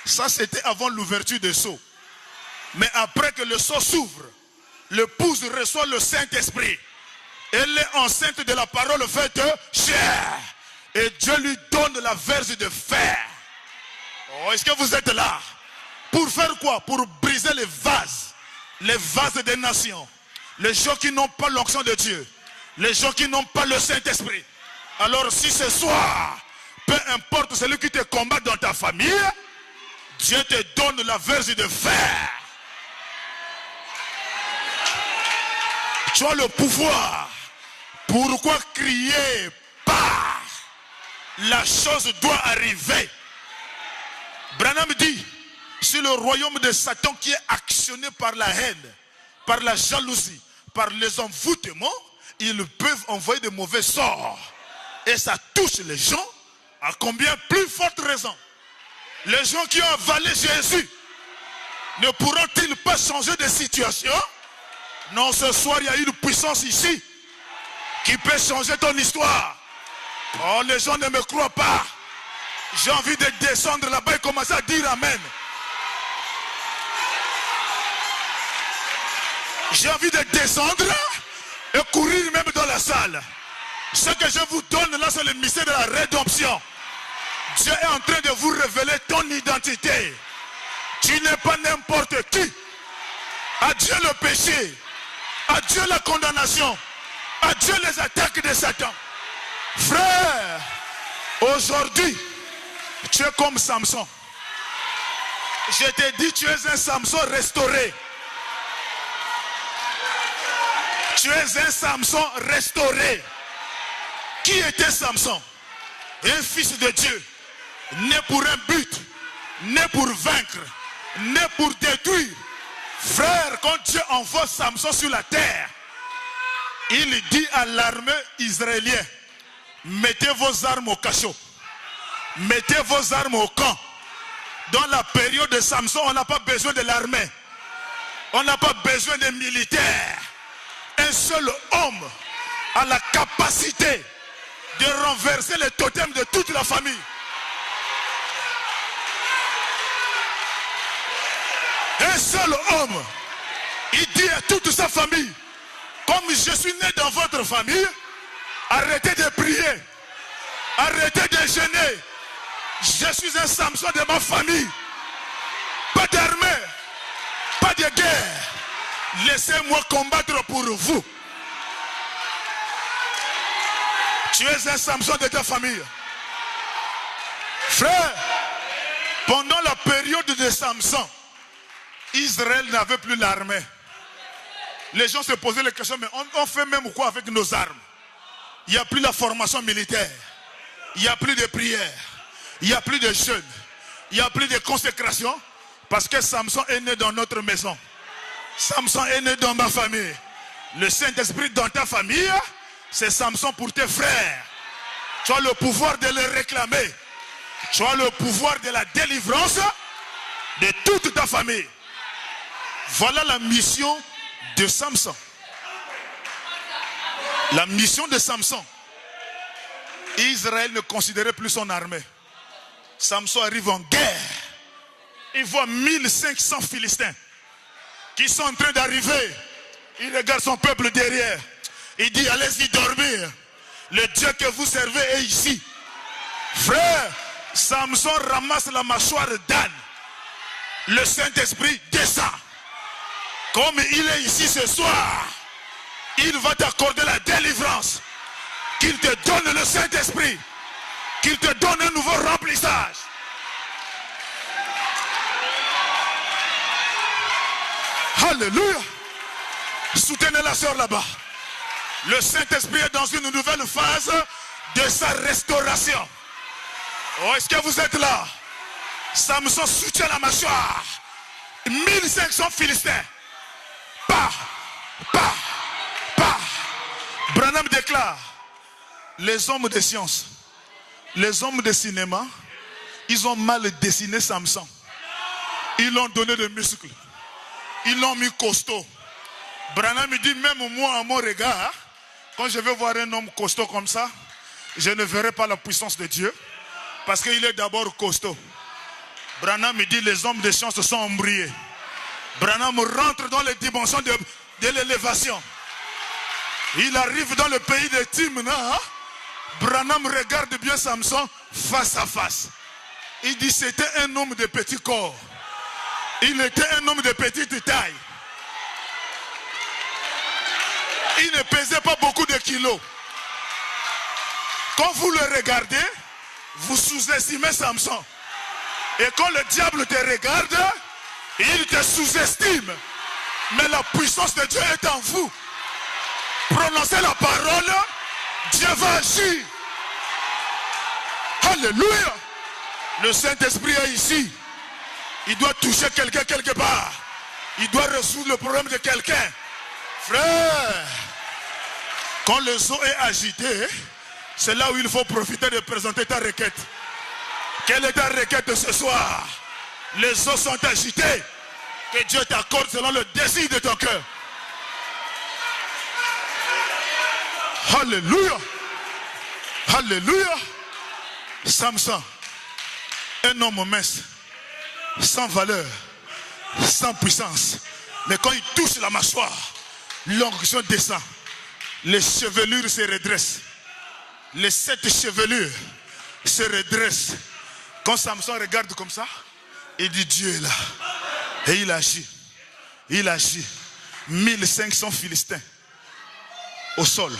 Ça, c'était avant l'ouverture des seaux. Mais après que le seau s'ouvre, l'épouse reçoit le Saint-Esprit. Elle est enceinte de la parole faite chair. Et Dieu lui donne la verge de fer. Oh, est-ce que vous êtes là? Pour faire quoi? Pour briser les vases des nations. Les gens qui n'ont pas l'onction de Dieu. Les gens qui n'ont pas le Saint-Esprit. Alors si ce soir, peu importe celui qui te combat dans ta famille, Dieu te donne la verge de fer. Tu as le pouvoir. Pourquoi crier pas? La chose doit arriver. Branham dit, si le royaume de Satan qui est actionné par la haine, par la jalousie, par les envoûtements, ils peuvent envoyer de mauvais sorts. Et ça touche les gens, à combien plus forte raison. Les gens qui ont avalé Jésus, ne pourront-ils pas changer de situation? Non, ce soir, il y a une puissance ici qui peut changer ton histoire. Oh, les gens ne me croient pas. J'ai envie de descendre là-bas et commencer à dire Amen. J'ai envie de descendre et courir même dans la salle. Ce que je vous donne là, c'est le mystère de la rédemption. Dieu est en train de vous révéler ton identité. Tu n'es pas n'importe qui. Adieu le péché. Adieu la condamnation. Adieu les attaques de Satan. Frère, aujourd'hui, tu es comme Samson. Je t'ai dit, tu es un Samson restauré. Tu es un Samson restauré. Qui était Samson? Un fils de Dieu, né pour un but, né pour vaincre, né pour détruire. Frère, quand Dieu envoie Samson sur la terre, il dit à l'armée israélienne, mettez vos armes au cachot, mettez vos armes au camp. Dans la période de Samson, on n'a pas besoin de l'armée, on n'a pas besoin des militaires. Un seul homme a la capacité de renverser les totems de toute la famille. Un seul homme, il dit à toute sa famille, comme je suis né dans votre famille, arrêtez de prier, arrêtez de gêner. Je suis un Samson de ma famille. Pas d'armée, pas de guerre. Laissez-moi combattre pour vous. Tu es un Samson de ta famille. Frère, pendant la période de Samson, Israël n'avait plus l'armée. Les gens se posaient les questions, mais on fait même quoi avec nos armes? Il n'y a plus la formation militaire. Il n'y a plus de prière. Il n'y a plus de jeûne. Il n'y a plus de consécration. Parce que Samson est né dans notre maison. Samson est né dans ma famille. Le Saint-Esprit dans ta famille, c'est Samson pour tes frères. Tu as le pouvoir de le réclamer. Tu as le pouvoir de la délivrance de toute ta famille. Voilà la mission de Samson. La mission de Samson. Israël ne considérait plus son armée. Samson arrive en guerre. Il voit 1500 Philistins qui sont en train d'arriver. Il regarde son peuple derrière. Il dit, allez-y dormir. Le Dieu que vous servez est ici. Frère, Samson ramasse la mâchoire d'âne. Le Saint-Esprit descend. Comme il est ici ce soir, il va t'accorder la délivrance. Qu'il te donne le Saint-Esprit. Qu'il te donne un nouveau remplissage. Alléluia. Soutenez la sœur là-bas. Le Saint-Esprit est dans une nouvelle phase de sa restauration. Oh, est-ce que vous êtes là? Samson soutient la mâchoire. 1500 Philistins. Pas. Branham déclare, les hommes de science, les hommes de cinéma, ils ont mal dessiné Samson. Ils l'ont donné des muscles. Ils l'ont mis costaud. Branham dit, même moi, à mon regard, quand je vais voir un homme costaud comme ça, je ne verrai pas la puissance de Dieu, parce qu'il est d'abord costaud. Branham dit, les hommes de science sont embrouillés. Branham rentre dans les dimensions de l'élévation. Il arrive dans le pays de Timna. Branham regarde bien Samson face à face. Il dit, c'était un homme de petit corps. Il était un homme de petite taille. Il ne pesait pas beaucoup de kilos. Quand vous le regardez, vous sous-estimez Samson. Et quand le diable te regarde, il te sous-estime. Mais la puissance de Dieu est en vous. Prononcez la parole, Dieu va agir. Alléluia. Le Saint-Esprit est ici. Il doit toucher quelqu'un quelque part. Il doit résoudre le problème de quelqu'un. Frère, quand le zoo est agité, c'est là où il faut profiter de présenter ta requête. Quelle est ta requête ce soir? Les eaux sont agités. Que Dieu t'accorde selon le désir de ton cœur. Alléluia. Alléluia. Samson, un homme mince, sans valeur, sans puissance. Mais quand il touche la mâchoire, l'onction descend. Les chevelures se redressent. Les 7 chevelures se redressent. Quand Samson regarde comme ça, il dit, Dieu est là. Et il agit. Il agit. 1500 Philistins au sol.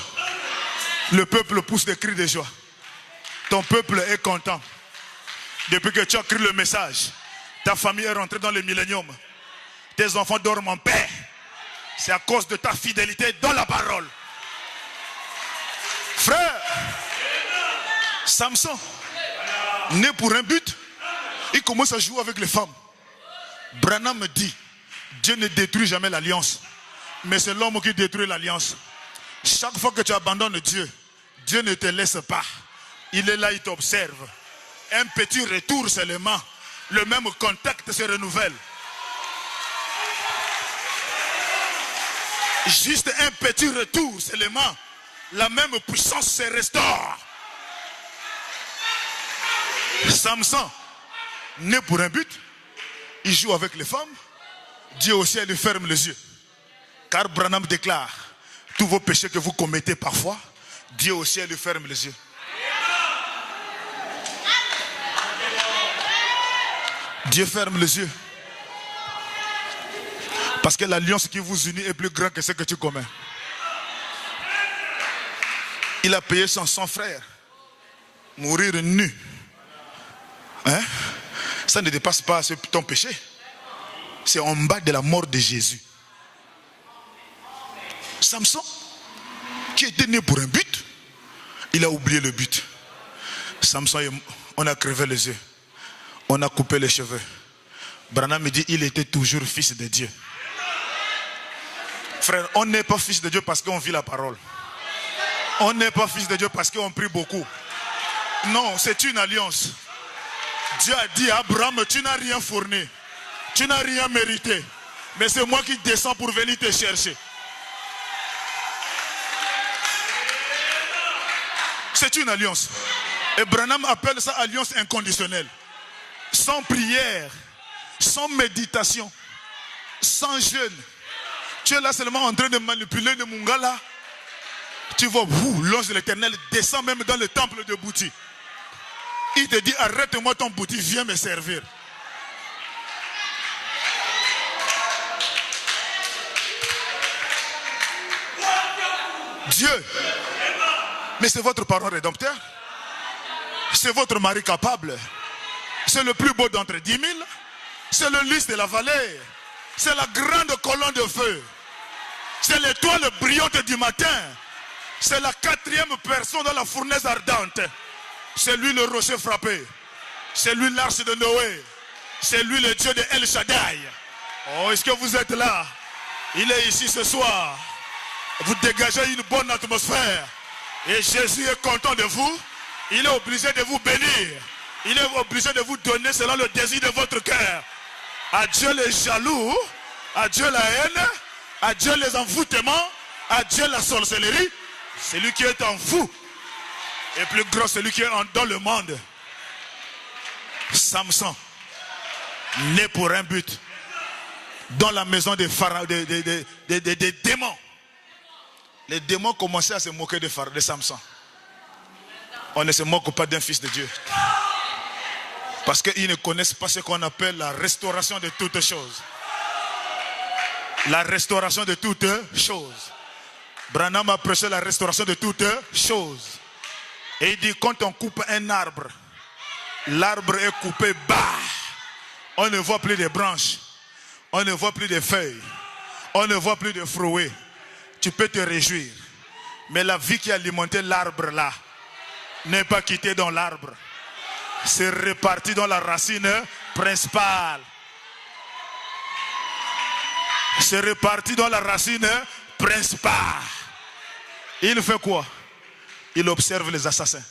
Le peuple pousse des cris de joie. Ton peuple est content. Depuis que tu as écrit le message, ta famille est rentrée dans le millénium. Tes enfants dorment en paix. C'est à cause de ta fidélité dans la parole. Frère, Samson, né pour un but, il commence à jouer avec les femmes. Branham me dit, Dieu ne détruit jamais l'alliance, mais c'est l'homme qui détruit l'alliance. Chaque fois que tu abandonnes Dieu, Dieu ne te laisse pas. Il est là, il t'observe. Un petit retour seulement, le même contact se renouvelle. Juste un petit retour seulement, la même puissance se restaure. Samson, né pour un but, il joue avec les femmes. Dieu aussi lui ferme les yeux. Car Branham déclare, tous vos péchés que vous commettez parfois, Dieu aussi lui ferme les yeux. Dieu ferme les yeux. Parce que l'alliance qui vous unit est plus grande que ce que tu commets. Il a payé son sang, frère. Mourir nu. Hein? Ça ne dépasse pas ton péché. C'est en bas de la mort de Jésus. Samson, qui était né pour un but, il a oublié le but. Samson, on a crevé les yeux. On a coupé les cheveux. Branham me dit, il était toujours fils de Dieu. Frère, on n'est pas fils de Dieu parce qu'on vit la parole. On n'est pas fils de Dieu parce qu'on prie beaucoup. Non, c'est une alliance. Dieu a dit à Abraham, tu n'as rien fourni. Tu n'as rien mérité. Mais c'est moi qui descends pour venir te chercher. C'est une alliance. Et Branham appelle ça alliance inconditionnelle. Sans prière, sans méditation, sans jeûne. Tu es là seulement en train de manipuler le Mungala. Tu vois, l'ange de l'Éternel descend même dans le temple de Bouti. Il te dit, arrête-moi ton boutique, viens me servir. Dieu, mais c'est votre parent rédempteur. C'est votre mari capable. C'est le plus beau d'entre 10 000. C'est le lys de la vallée. C'est la grande colonne de feu. C'est l'étoile brillante du matin. C'est la 4e personne dans la fournaise ardente. C'est lui le rocher frappé. C'est lui l'arche de Noé. C'est lui le Dieu de El Shaddai. Oh, est-ce que vous êtes là? Il est ici ce soir. Vous dégagez une bonne atmosphère. Et Jésus est content de vous. Il est obligé de vous bénir. Il est obligé de vous donner selon le désir de votre cœur. Adieu les jaloux. Adieu la haine. Adieu les envoûtements. Adieu la sorcellerie. Celui qui est en vous est plus grand que celui qui est dans le monde. Samson, né pour un but, dans la maison des pharaons, des démons. Les démons commençaient à se moquer de Samson. On ne se moque pas d'un fils de Dieu. Parce qu'ils ne connaissent pas ce qu'on appelle la restauration de toutes choses. La restauration de toutes choses. Branham a prêché la restauration de toutes choses. Et il dit, quand on coupe un arbre, l'arbre est coupé bas. On ne voit plus de branches. On ne voit plus de feuilles. On ne voit plus de fruits. Tu peux te réjouir. Mais la vie qui a alimenté l'arbre là n'est pas quittée dans l'arbre. C'est réparti dans la racine principale. C'est réparti dans la racine principale. Il fait quoi? Il observe les assassins.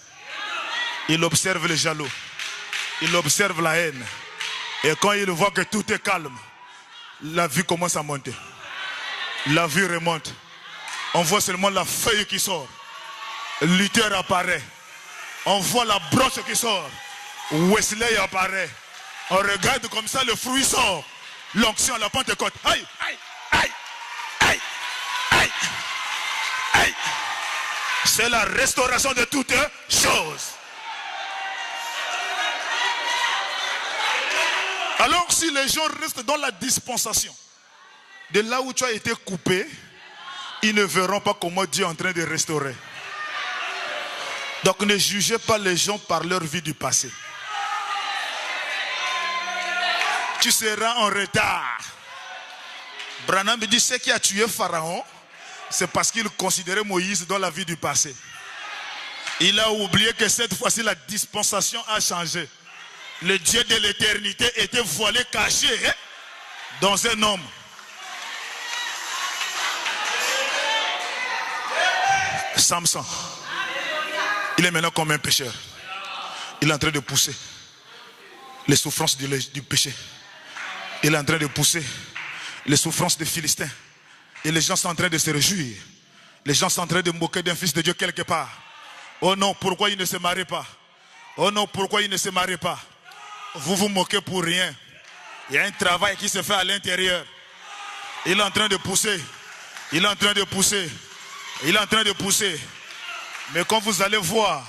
Il observe les jaloux. Il observe la haine. Et quand il voit que tout est calme, la vie commence à monter. La vie remonte. On voit seulement la feuille qui sort. Luther apparaît. On voit la broche qui sort. Wesley apparaît. On regarde comme ça, le fruit sort. L'onction à la Pentecôte. Aïe, aïe, aïe, aïe, aïe, aïe. C'est la restauration de toutes choses. Alors si les gens restent dans la dispensation, de là où tu as été coupé, ils ne verront pas comment Dieu est en train de restaurer. Donc ne jugez pas les gens par leur vie du passé. Tu seras en retard. Branham dit, ce qui a tué Pharaon, c'est parce qu'il considérait Moïse dans la vie du passé. Il a oublié que cette fois-ci la dispensation a changé. Le Dieu de l'éternité était voilé, caché dans un homme. Samson, il est maintenant comme un pécheur. Il est en train de pousser les souffrances du péché. Il est en train de pousser les souffrances des Philistins. Et les gens sont en train de se réjouir. Les gens sont en train de moquer d'un fils de Dieu quelque part. Oh non, pourquoi il ne se marie pas? Oh non, pourquoi il ne se marie pas? Vous vous moquez pour rien. Il y a un travail qui se fait à l'intérieur. Il est en train de pousser. Il est en train de pousser. Il est en train de pousser. Mais quand vous allez voir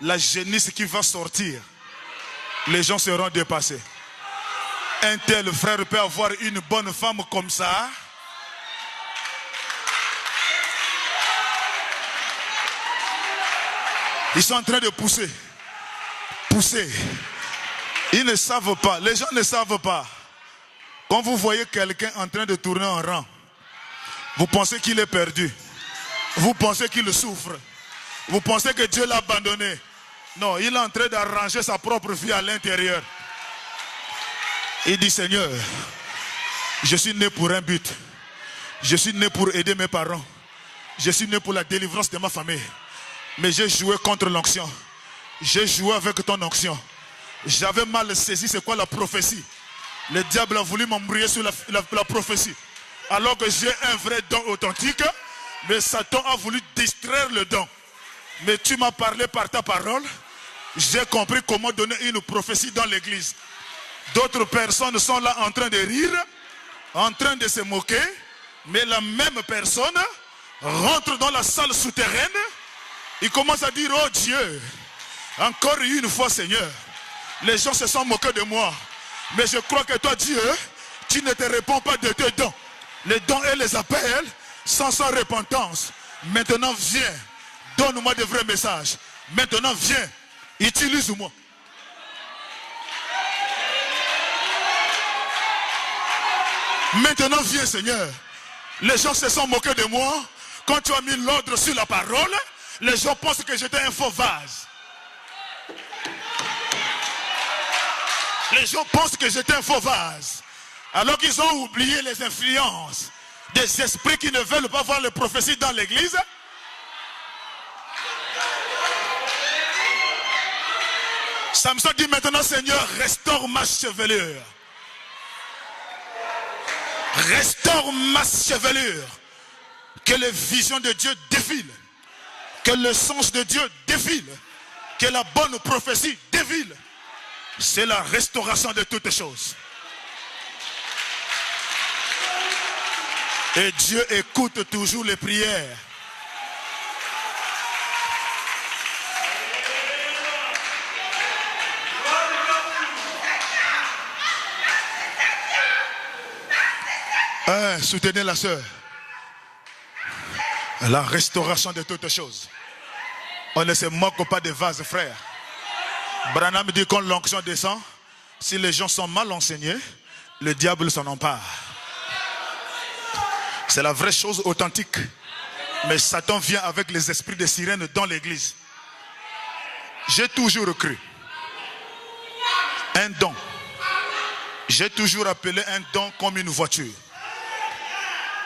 la génisse qui va sortir, les gens seront dépassés. Un tel frère peut avoir une bonne femme comme ça. Ils sont en train de pousser. Pousser. Ils ne savent pas. Les gens ne savent pas. Quand vous voyez quelqu'un en train de tourner en rang, vous pensez qu'il est perdu. Vous pensez qu'il souffre. Vous pensez que Dieu l'a abandonné. Non, il est en train d'arranger sa propre vie à l'intérieur. Il dit, Seigneur, je suis né pour un but. Je suis né pour aider mes parents. Je suis né pour la délivrance de ma famille. Mais j'ai joué contre l'onction. J'ai joué avec ton onction. J'avais mal saisi c'est quoi la prophétie. Le diable a voulu m'embrouiller sur la prophétie. Alors que j'ai un vrai don authentique, mais Satan a voulu distraire le don. Mais tu m'as parlé par ta parole. J'ai compris comment donner une prophétie dans l'église. D'autres personnes sont là en train de rire, en train de se moquer. Mais la même personne rentre dans la salle souterraine. Il commence à dire, oh Dieu, Encore une fois, Seigneur, les gens se sont moqués de moi. Mais je crois que toi, Dieu, tu ne te réponds pas de tes dons. Les dons et les appels sont sans repentance. Maintenant, viens. Donne-moi de vrais messages. Maintenant, viens. Utilise-moi. Maintenant, viens, Seigneur. Les gens se sont moqués de moi. Quand tu as mis l'ordre sur la parole, les gens pensent que j'étais un faux vase. Les gens pensent que j'étais un faux vase. Alors qu'ils ont oublié les influences des esprits qui ne veulent pas voir les prophéties dans l'église. Samson dit maintenant, Seigneur, restaure ma chevelure. Restaure ma chevelure. Que les visions de Dieu défilent. Que le sens de Dieu défile. Que la bonne prophétie défile. C'est la restauration de toutes choses. Et Dieu écoute toujours les prières. Soutenez la sœur. La restauration de toutes choses. On ne se moque pas des vases, frères. Branham dit quand l'onction descend, si les gens sont mal enseignés, le diable s'en empare. C'est la vraie chose authentique. Mais Satan vient avec les esprits de sirène dans l'église. J'ai toujours cru. Un don. J'ai toujours appelé un don comme une voiture.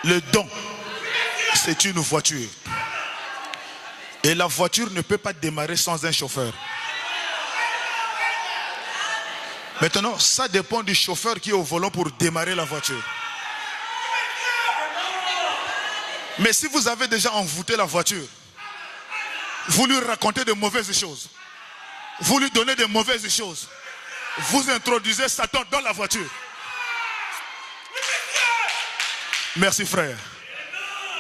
Le don, c'est une voiture. Et la voiture ne peut pas démarrer sans un chauffeur. Maintenant, ça dépend du chauffeur qui est au volant pour démarrer la voiture. Mais si vous avez déjà envoûté la voiture, vous lui racontez de mauvaises choses, vous lui donnez de mauvaises choses, vous introduisez Satan dans la voiture. Merci frère.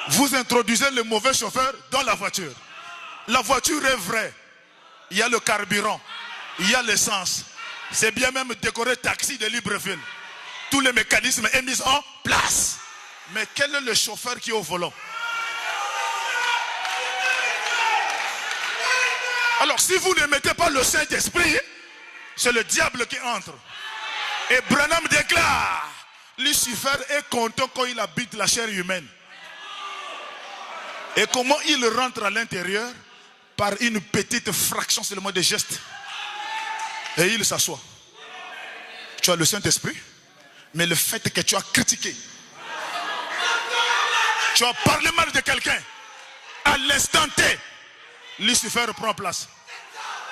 Vous introduisez le mauvais chauffeur dans la voiture. La voiture est vraie. Il y a le carburant, il y a l'essence. C'est bien même décoré taxi de Libreville. Tous les mécanismes sont mis en place. Mais quel est le chauffeur qui est au volant? Alors si vous ne mettez pas le Saint-Esprit, c'est le diable qui entre. Et Branham déclare, Lucifer est content quand il habite la chair humaine. Et comment il rentre à l'intérieur? Par une petite fraction seulement de gestes. Et il s'assoit. Tu as le Saint-Esprit, mais le fait que tu as critiqué, tu as parlé mal de quelqu'un, à l'instant T, Lucifer prend place.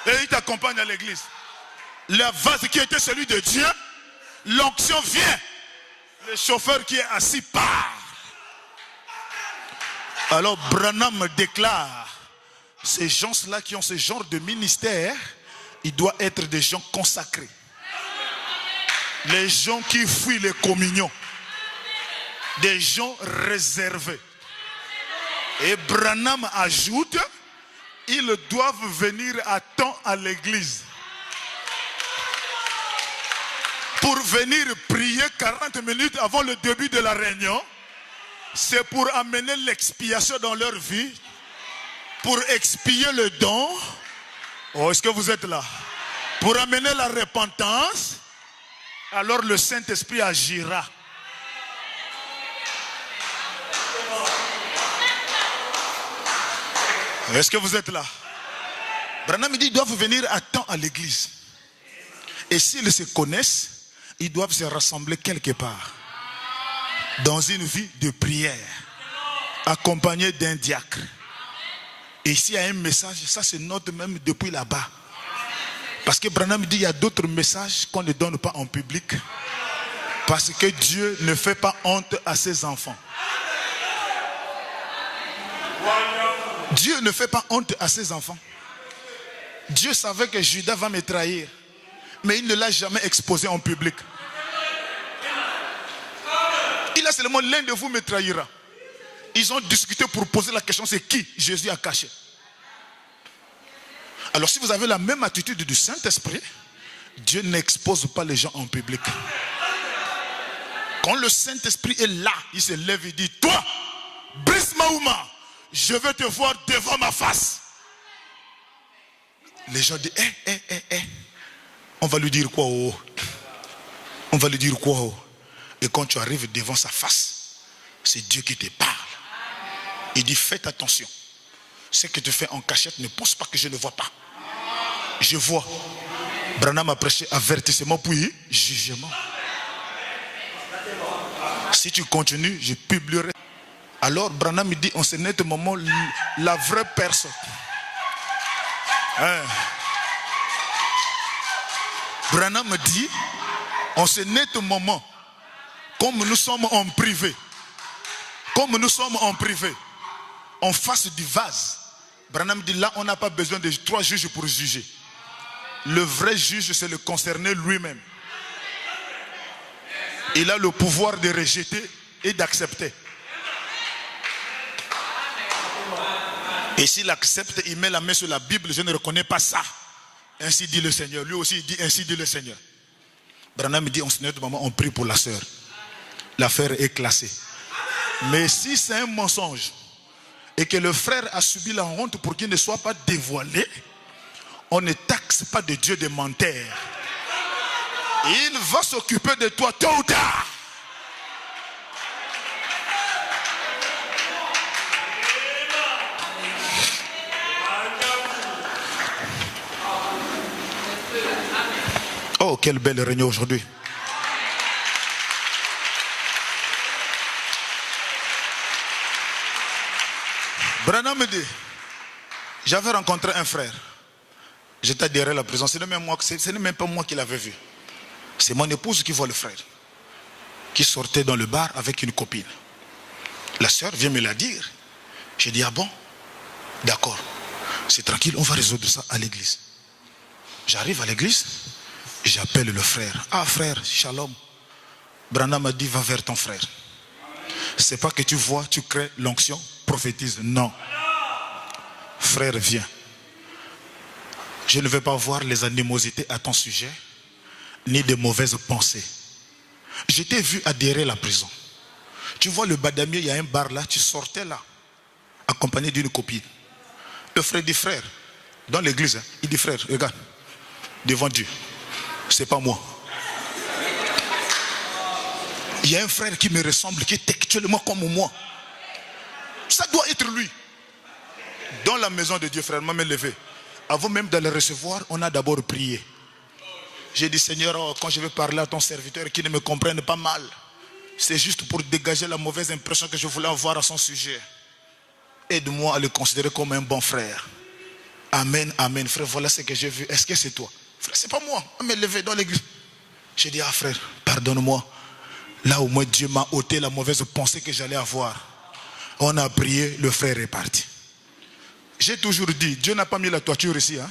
Et il t'accompagne à l'église. Le vase qui était celui de Dieu, l'onction vient. Le chauffeur qui est assis part. Alors Branham déclare, ces gens-là qui ont ce genre de ministère, ils doivent être des gens consacrés. Les gens qui fuient les communions. Des gens réservés. Et Branham ajoute, ils doivent venir à temps à l'église. Pour venir prier 40 minutes avant le début de la réunion, c'est pour amener l'expiation dans leur vie, pour expier le don. Oh, est-ce que vous êtes là? Pour amener la repentance, alors le Saint-Esprit agira. Est-ce que vous êtes là? Branham dit qu'ils doivent venir à temps à l'église. Et s'ils se connaissent, ils doivent se rassembler quelque part. Dans une vie de prière. Accompagnés d'un diacre. Et s'il y a un message, ça se note même depuis là-bas. Parce que Branham dit qu'il y a d'autres messages qu'on ne donne pas en public. Parce que Dieu ne fait pas honte à ses enfants. Dieu ne fait pas honte à ses enfants. Dieu savait que Judas va me trahir. Mais il ne l'a jamais exposé en public. Il a seulement l'un de vous me trahira. Ils ont discuté pour poser la question, c'est qui Jésus a caché. Alors si vous avez la même attitude du Saint-Esprit, Dieu n'expose pas les gens en public. Quand le Saint-Esprit est là, il se lève et dit, toi, Brice Mahouma, je veux te voir devant ma face. Les gens disent, on va lui dire quoi, oh? On va lui dire quoi, oh? Et quand tu arrives devant sa face, c'est Dieu qui te parle. Il dit, faites attention. Ce que tu fais en cachette, ne pense pas que je ne vois pas. Je vois. Branham a prêché avertissement puis jugement. Si tu continues, je publierai. Alors Branham dit en ce net moment la vraie personne. Branham dit en ce net moment, comme nous sommes en privé, en face du vase, Branham dit là on n'a pas besoin de 3 juges pour juger. Le vrai juge c'est le concerné lui-même. Il a le pouvoir de rejeter et d'accepter. Et s'il accepte, il met la main sur la Bible, je ne reconnais pas ça. Ainsi dit le Seigneur. Lui aussi il dit ainsi dit le Seigneur. Branham dit en ce moment on prie pour la sœur. L'affaire est classée. Mais si c'est un mensonge et que le frère a subi la honte pour qu'il ne soit pas dévoilé, on ne taxe pas de Dieu de menteur. Il va s'occuper de toi tôt ou tard. Oh, quelle belle réunion aujourd'hui. Branham me dit, j'avais rencontré un frère. J'étais derrière la prison. Ce n'est même pas moi qui l'avais vu. C'est mon épouse qui voit le frère, qui sortait dans le bar avec une copine. La sœur vient me la dire. J'ai dit, ah bon? D'accord. C'est tranquille, on va résoudre ça à l'église. J'arrive à l'église, j'appelle le frère. Ah frère, shalom. Branham m'a dit, va vers ton frère. C'est pas que tu vois, tu crées l'onction, prophétise. Non. Frère, viens. Je ne veux pas voir les animosités à ton sujet, ni de mauvaises pensées. Je t'ai vu adhérer la prison. Tu vois le badamier, il y a un bar là, tu sortais là, accompagné d'une copine. Le frère dit, frère, dans l'église, il dit, frère, regarde, devant Dieu, c'est pas moi. Il y a un frère qui me ressemble, qui est textuellement comme moi. Ça doit être lui. Dans la maison de Dieu, frère, m'a levé. Avant même de le recevoir, on a d'abord prié. J'ai dit, Seigneur, quand je vais parler à ton serviteur qui ne me comprenne pas mal, c'est juste pour dégager la mauvaise impression que je voulais avoir à son sujet. Aide-moi à le considérer comme un bon frère. Amen, amen. Frère, voilà ce que j'ai vu. Est-ce que c'est toi? Frère, c'est pas moi. On m'a levé dans l'église. J'ai dit, ah frère, pardonne-moi. Là au moins Dieu m'a ôté la mauvaise pensée que j'allais avoir. On a prié, le frère est parti. J'ai toujours dit, Dieu n'a pas mis la toiture ici. Hein?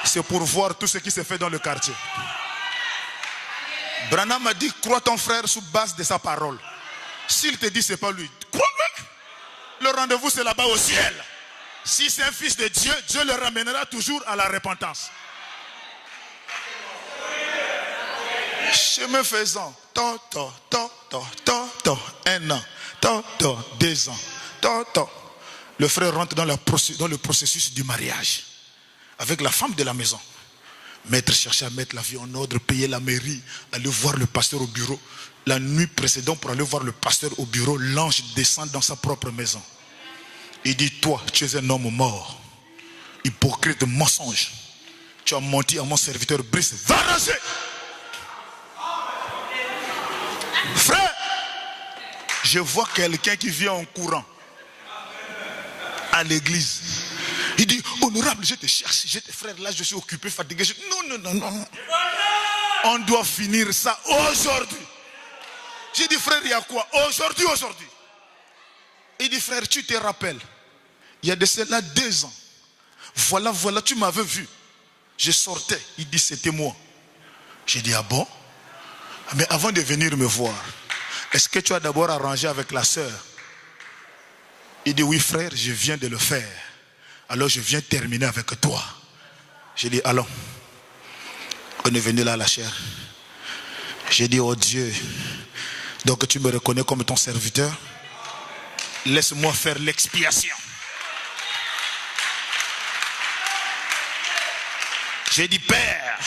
C'est pour voir tout ce qui se fait dans le quartier. Branham m'a dit, crois ton frère sous base de sa parole. S'il te dit c'est pas lui, crois-le. Le rendez-vous c'est là-bas au ciel. Si c'est un fils de Dieu, Dieu le ramènera toujours à la repentance. Chemin faisant, un an, 2 ans, le frère rentre dans le processus du mariage avec la femme de la maison. Maître cherchait à mettre la vie en ordre, payer la mairie, aller voir le pasteur au bureau. La nuit précédente, pour aller voir le pasteur au bureau, l'ange descend dans sa propre maison. Il dit, toi, tu es un homme mort, hypocrite, mensonge. Tu as menti à mon serviteur Brice, va ranger. Frère, je vois quelqu'un qui vient en courant à l'église. Il dit, honorable, je te cherche. Frère, là, je suis occupé, fatigué. Non. On doit finir ça aujourd'hui. J'ai dit, frère, il y a quoi? Aujourd'hui. Il dit, frère, tu te rappelles, il y a de cela 2 ans. Voilà, tu m'avais vu. Je sortais. Il dit, c'était moi. J'ai dit, ah bon? Mais avant de venir me voir, est-ce que tu as d'abord arrangé avec la sœur? Il dit, oui frère, je viens de le faire. Alors je viens terminer avec toi. J'ai dit, allons. On est venu là à la chair. J'ai dit, oh Dieu, donc tu me reconnais comme ton serviteur. Laisse-moi faire l'expiation. J'ai dit, Père,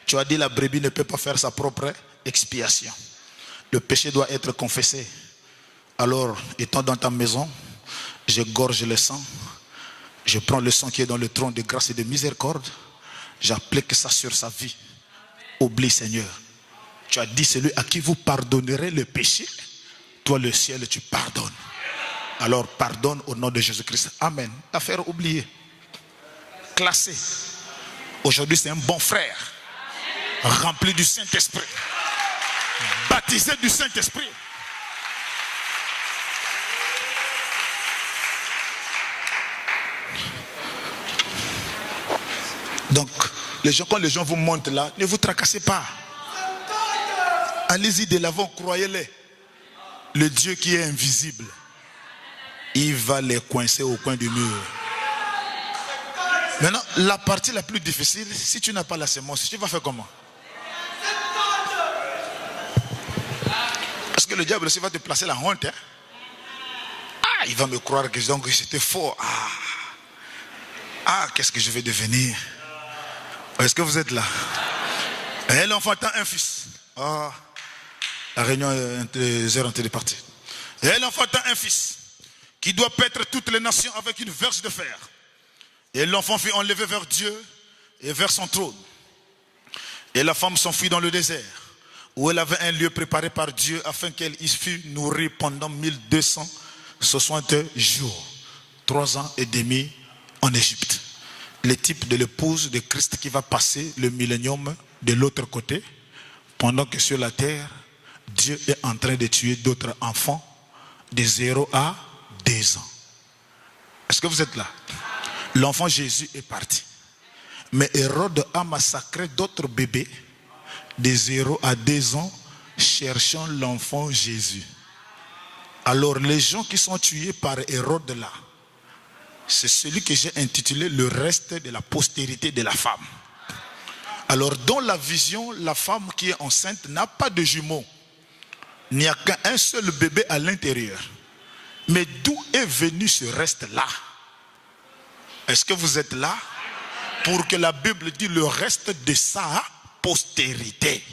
tu as dit la brebis ne peut pas faire sa propre expiation. Le péché doit être confessé. Alors, étant dans ta maison, je gorge le sang. Je prends le sang qui est dans le trône de grâce et de miséricorde. J'applique ça sur sa vie. Oublie, Seigneur. Tu as dit, celui à qui vous pardonnerez le péché, toi le ciel tu pardonnes. Alors pardonne au nom de Jésus-Christ. Amen. Affaire oubliée. Classée. Aujourd'hui c'est un bon frère. Rempli du Saint-Esprit. Baptisé du Saint-Esprit. Donc, quand les gens vous montent là, ne vous tracassez pas. Allez-y de l'avant, croyez-les. Le Dieu qui est invisible, il va les coincer au coin du mur. Maintenant, la partie la plus difficile, si tu n'as pas la sémence, tu vas faire comment? Parce que le diable aussi va te placer la honte. Hein? Ah, il va me croire que j'étais faux. Qu'est-ce que je vais devenir? Est-ce que vous êtes là? Et l'enfantin un fils. La réunion des heures de partir. Et l'enfantin un fils qui doit paître toutes les nations avec une verge de fer. Et l'enfant fut enlevé vers Dieu et vers son trône. Et la femme s'enfuit dans le désert, où elle avait un lieu préparé par Dieu afin qu'elle y fût nourrie pendant 1260 jours, 3 ans et demi en Égypte. Le type de l'épouse de Christ qui va passer le millénium de l'autre côté, pendant que sur la terre, Dieu est en train de tuer d'autres enfants de 0 à 2 ans. Est-ce que vous êtes là? L'enfant Jésus est parti. Mais Hérode a massacré d'autres bébés de 0 à 2 ans cherchant l'enfant Jésus. Alors les gens qui sont tués par Hérode là, c'est celui que j'ai intitulé le reste de la postérité de la femme. Alors dans la vision, la femme qui est enceinte n'a pas de jumeaux. Il n'y a qu'un seul bébé à l'intérieur. Mais d'où est venu ce reste-là? Est-ce que vous êtes là? Pour que la Bible dit le reste de sa postérité.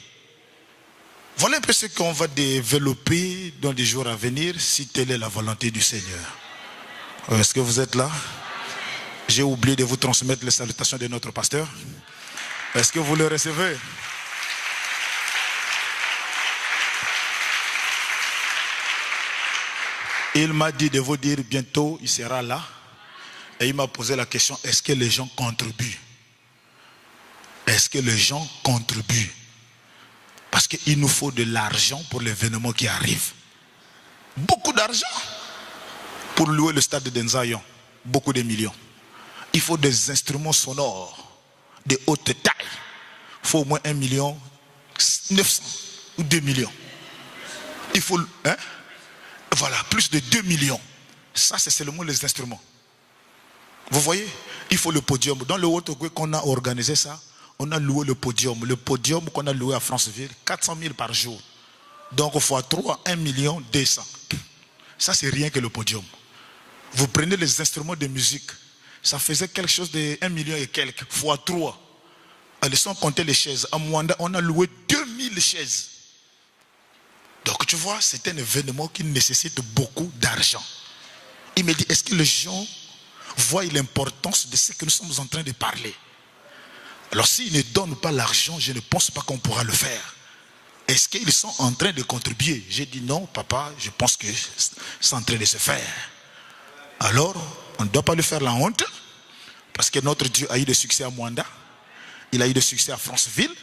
Voilà un peu ce qu'on va développer dans les jours à venir, si telle est la volonté du Seigneur. Est-ce que vous êtes là? J'ai oublié de vous transmettre les salutations de notre pasteur. Est-ce que vous le recevez? Il m'a dit de vous dire bientôt, il sera là. Et il m'a posé la question, est-ce que les gens contribuent? Est-ce que les gens contribuent? Parce qu'il nous faut de l'argent pour l'événement qui arrive. Beaucoup d'argent. Pour louer le stade de Nzayon, beaucoup de millions. Il faut des instruments sonores de haute taille. Il faut au moins 1,9 million ou 2 millions. Il faut, voilà, plus de 2 millions. Ça, c'est seulement les instruments. Vous voyez, il faut le podium. Dans le Haut-Ogooué qu'on a organisé ça, on a loué le podium. Le podium qu'on a loué à Franceville, 400 000 par jour. Donc, il faut 3, 1,2 million. Ça, c'est rien que le podium. Vous prenez les instruments de musique, ça faisait quelque chose de 1 million et quelques, fois 3. Allez, sans compter les chaises. À Mwanda, on a loué 2000 chaises. Donc, tu vois, c'est un événement qui nécessite beaucoup d'argent. Il me dit, est-ce que les gens voient l'importance de ce que nous sommes en train de parler? Alors, s'ils ne donnent pas l'argent, je ne pense pas qu'on pourra le faire. Est-ce qu'ils sont en train de contribuer? J'ai dit non, papa, je pense que c'est en train de se faire. Alors, on ne doit pas lui faire la honte, parce que notre Dieu a eu de succès à Mwanda, il a eu de succès à Franceville,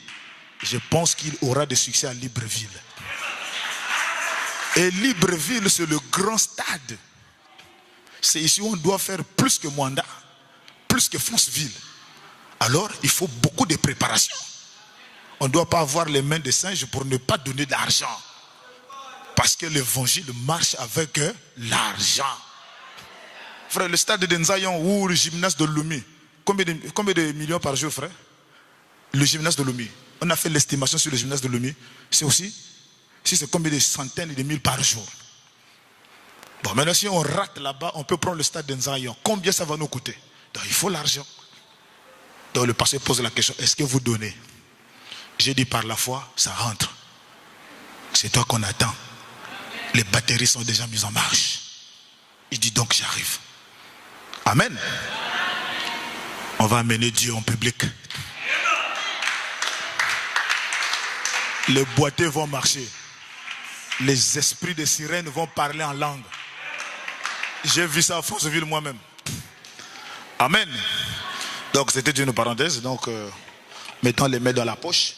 je pense qu'il aura de succès à Libreville. Et Libreville, c'est le grand stade. C'est ici où on doit faire plus que Mwanda, plus que Franceville. Alors, il faut beaucoup de préparation. On ne doit pas avoir les mains de singe pour ne pas donner d'argent. Parce que l'évangile marche avec l'argent. Frère, le stade de Nzayon ou le gymnase de Lumi, combien de millions par jour, frère? Le gymnase de Lomé. On a fait l'estimation sur le gymnase de Lomé. C'est aussi, si c'est combien de centaines de mille par jour. Bon, maintenant, si on rate là-bas, on peut prendre le stade d'Nzayon. Combien ça va nous coûter? Donc, il faut l'argent. Donc, le pasteur pose la question, est-ce que vous donnez? J'ai dit par la foi, ça rentre. C'est toi qu'on attend. Les batteries sont déjà mises en marche. Il dit donc, j'arrive. Amen. On va amener Dieu en public. Les boiteux vont marcher. Les esprits de sirènes vont parler en langue. J'ai vu ça à Franceville moi-même. Amen. Donc c'était une parenthèse. Donc mettons les mains dans la poche.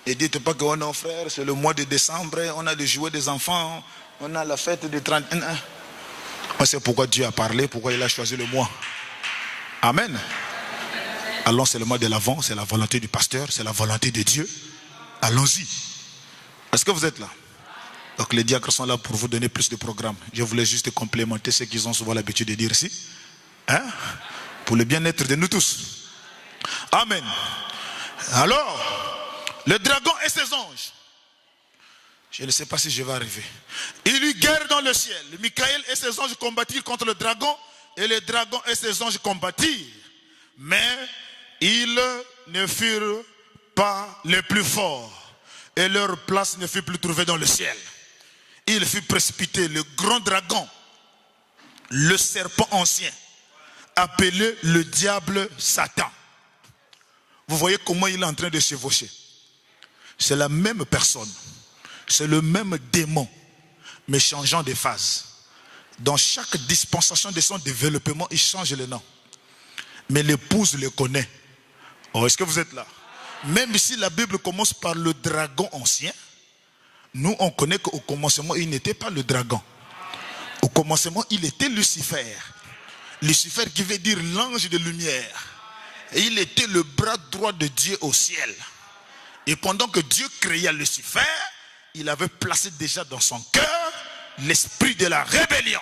Et dites pas que oh non frère, c'est le mois de décembre, on a les jouets des enfants, on a la fête de 31. On sait pourquoi Dieu a parlé, pourquoi il a choisi le mois. Amen. Allons, c'est le mois de l'Avent, c'est la volonté du pasteur, c'est la volonté de Dieu. Allons-y. Est-ce que vous êtes là? Donc les diacres sont là pour vous donner plus de programmes. Je voulais juste complémenter ce qu'ils ont souvent l'habitude de dire ici. Hein? Pour le bien-être de nous tous. Amen. Alors, le dragon et ses anges. Je ne sais pas si je vais arriver. Il eut guerre dans le ciel. Michael et ses anges combattirent contre le dragon. Et le dragon et ses anges combattirent. Mais ils ne furent pas les plus forts. Et leur place ne fut plus trouvée dans le ciel. Il fut précipité, le grand dragon, le serpent ancien, appelé le diable Satan. Vous voyez comment il est en train de chevaucher. C'est la même personne. C'est le même démon, mais changeant de phase. Dans chaque dispensation de son développement, il change le nom. Mais l'épouse le connaît. Oh, est-ce que vous êtes là? Même si la Bible commence par le dragon ancien, nous on connaît qu'au commencement, il n'était pas le dragon. Au commencement, il était Lucifer. Lucifer qui veut dire l'ange de lumière. Et il était le bras droit de Dieu au ciel. Et pendant que Dieu créait Lucifer, il avait placé déjà dans son cœur l'esprit de la rébellion.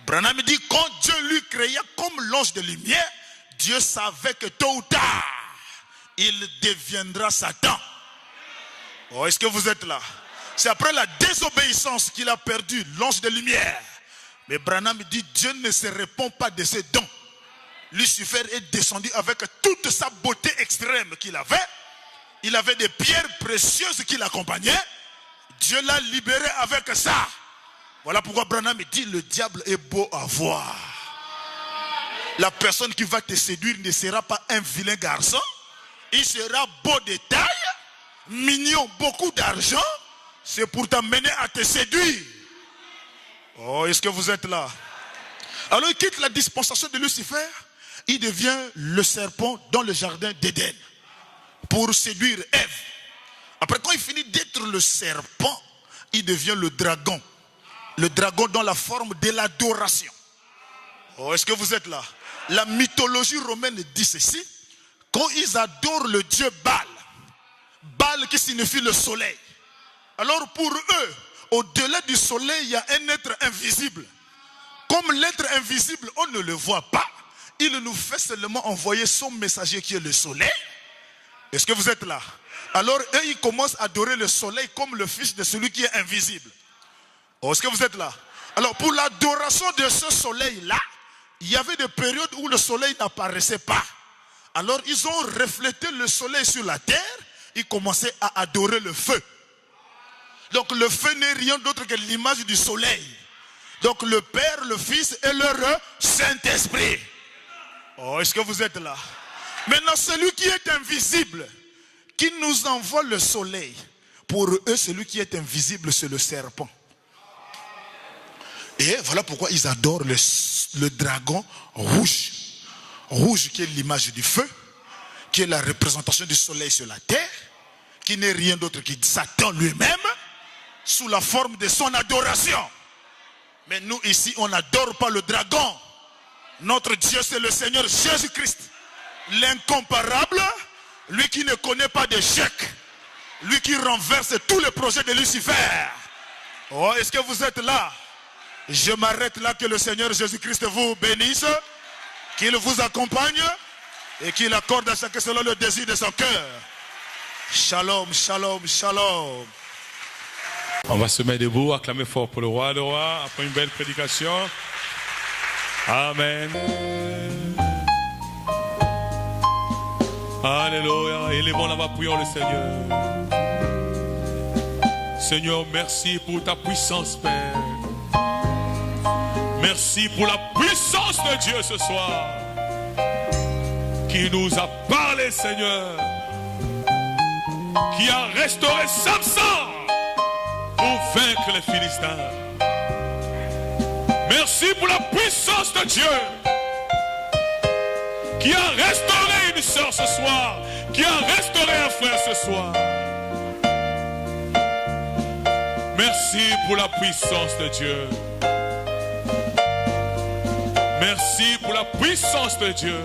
Branham dit, quand Dieu lui créa comme l'ange de lumière, Dieu savait que tôt ou tard, il deviendra Satan. Oh, est-ce que vous êtes là? C'est après la désobéissance qu'il a perdu l'ange de lumière. Mais Branham dit, Dieu ne se répond pas de ses dons. Lucifer est descendu avec toute sa beauté extrême qu'il avait. Il avait des pierres précieuses qui l'accompagnaient. Dieu l'a libéré avec ça. Voilà pourquoi Branham dit, le diable est beau à voir. La personne qui va te séduire ne sera pas un vilain garçon. Il sera beau de taille, mignon, beaucoup d'argent. C'est pour t'amener à te séduire. Oh, est-ce que vous êtes là? Alors il quitte la dispensation de Lucifer. Il devient le serpent dans le jardin d'Éden pour séduire Ève. Après, quand il finit d'être le serpent, il devient le dragon. Le dragon dans la forme de l'adoration. Oh, est-ce que vous êtes là? La mythologie romaine dit ceci. Quand ils adorent le dieu Baal, Baal qui signifie le soleil. Alors pour eux, au-delà du soleil, il y a un être invisible. Comme l'être invisible, on ne le voit pas. Il nous fait seulement envoyer son messager qui est le soleil. Est-ce que vous êtes là? Alors eux, ils commencent à adorer le soleil comme le fils de celui qui est invisible. Oh, est-ce que vous êtes là? Alors pour l'adoration de ce soleil-là, il y avait des périodes où le soleil n'apparaissait pas. Alors ils ont reflété le soleil sur la terre. Ils commençaient à adorer le feu. Donc le feu n'est rien d'autre que l'image du soleil. Donc le Père, le Fils et le Saint-Esprit. Oh, est-ce que vous êtes là? Maintenant, celui qui est invisible, qui nous envoie le soleil, pour eux, celui qui est invisible, c'est le serpent. Et voilà pourquoi ils adorent le dragon rouge. Rouge qui est l'image du feu, qui est la représentation du soleil sur la terre, qui n'est rien d'autre que Satan lui-même, sous la forme de son adoration. Mais nous ici, on n'adore pas le dragon. Notre Dieu, c'est le Seigneur Jésus-Christ. L'incomparable, lui qui ne connaît pas d'échec. Lui qui renverse tous les projets de Lucifer. Oh, est-ce que vous êtes là? Je m'arrête là, que le Seigneur Jésus-Christ vous bénisse. qu'il vous accompagne et qu'il accorde à chacun selon le désir de son cœur. Shalom, shalom, shalom. On va se mettre debout, acclamer fort pour le roi, après une belle prédication. Amen. Alléluia. Élevons la voix, prions le Seigneur. Seigneur, merci pour ta puissance, Père. Merci pour la puissance de Dieu ce soir, qui nous a parlé, Seigneur, qui a restauré Samson pour vaincre les Philistins. Merci pour la puissance de Dieu, qui a restauré une soeur ce soir, qui a restauré un frère ce soir. Merci pour la puissance de Dieu. Merci pour la puissance de Dieu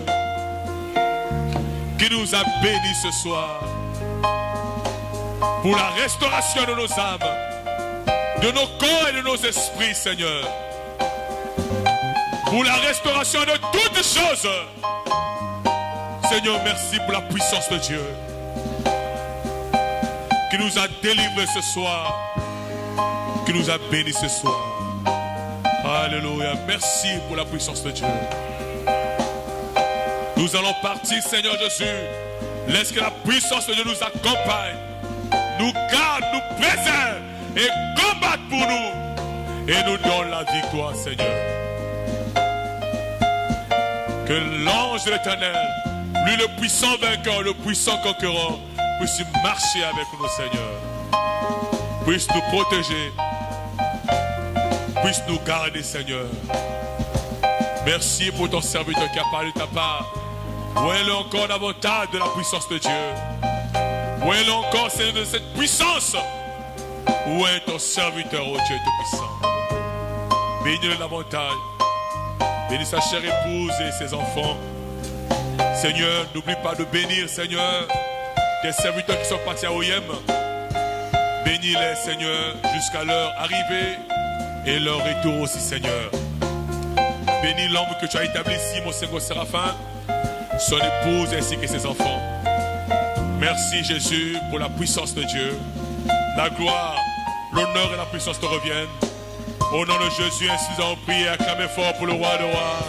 qui nous a bénis ce soir. Pour la restauration de nos âmes, de nos corps et de nos esprits, Seigneur. Pour la restauration de toutes choses. Seigneur, merci pour la puissance de Dieu qui nous a délivrés ce soir, qui nous a bénis ce soir. Alléluia. Merci pour la puissance de Dieu. Nous allons partir, Seigneur Jésus. Laisse que la puissance de Dieu nous accompagne, nous garde, nous préserve et combatte pour nous et nous donne la victoire, Seigneur. Que l'ange de l'Éternel, lui le puissant vainqueur, le puissant conquérant, puisse marcher avec nous, Seigneur. Puisse nous protéger, puisse nous garder, Seigneur. Merci pour ton serviteur qui a parlé de ta part. Où-est-le encore davantage de la puissance de Dieu? Où-est-le encore, Seigneur, de cette puissance? Où est ton serviteur, ô Dieu Tout-Puissant? Bénis-le davantage. Bénis sa chère épouse et ses enfants. Seigneur, n'oublie pas de bénir, Seigneur, tes serviteurs qui sont partis à Oyem. Bénis-les, Seigneur, jusqu'à leur arrivée et leur retour aussi, Seigneur. Bénis l'homme que tu as établi ici, mon Seigneur Séraphin, son épouse ainsi que ses enfants. Merci, Jésus, pour la puissance de Dieu. La gloire, l'honneur et la puissance te reviennent. Au nom de Jésus, ainsi nous avons prié, acclamez fort pour le roi de rois.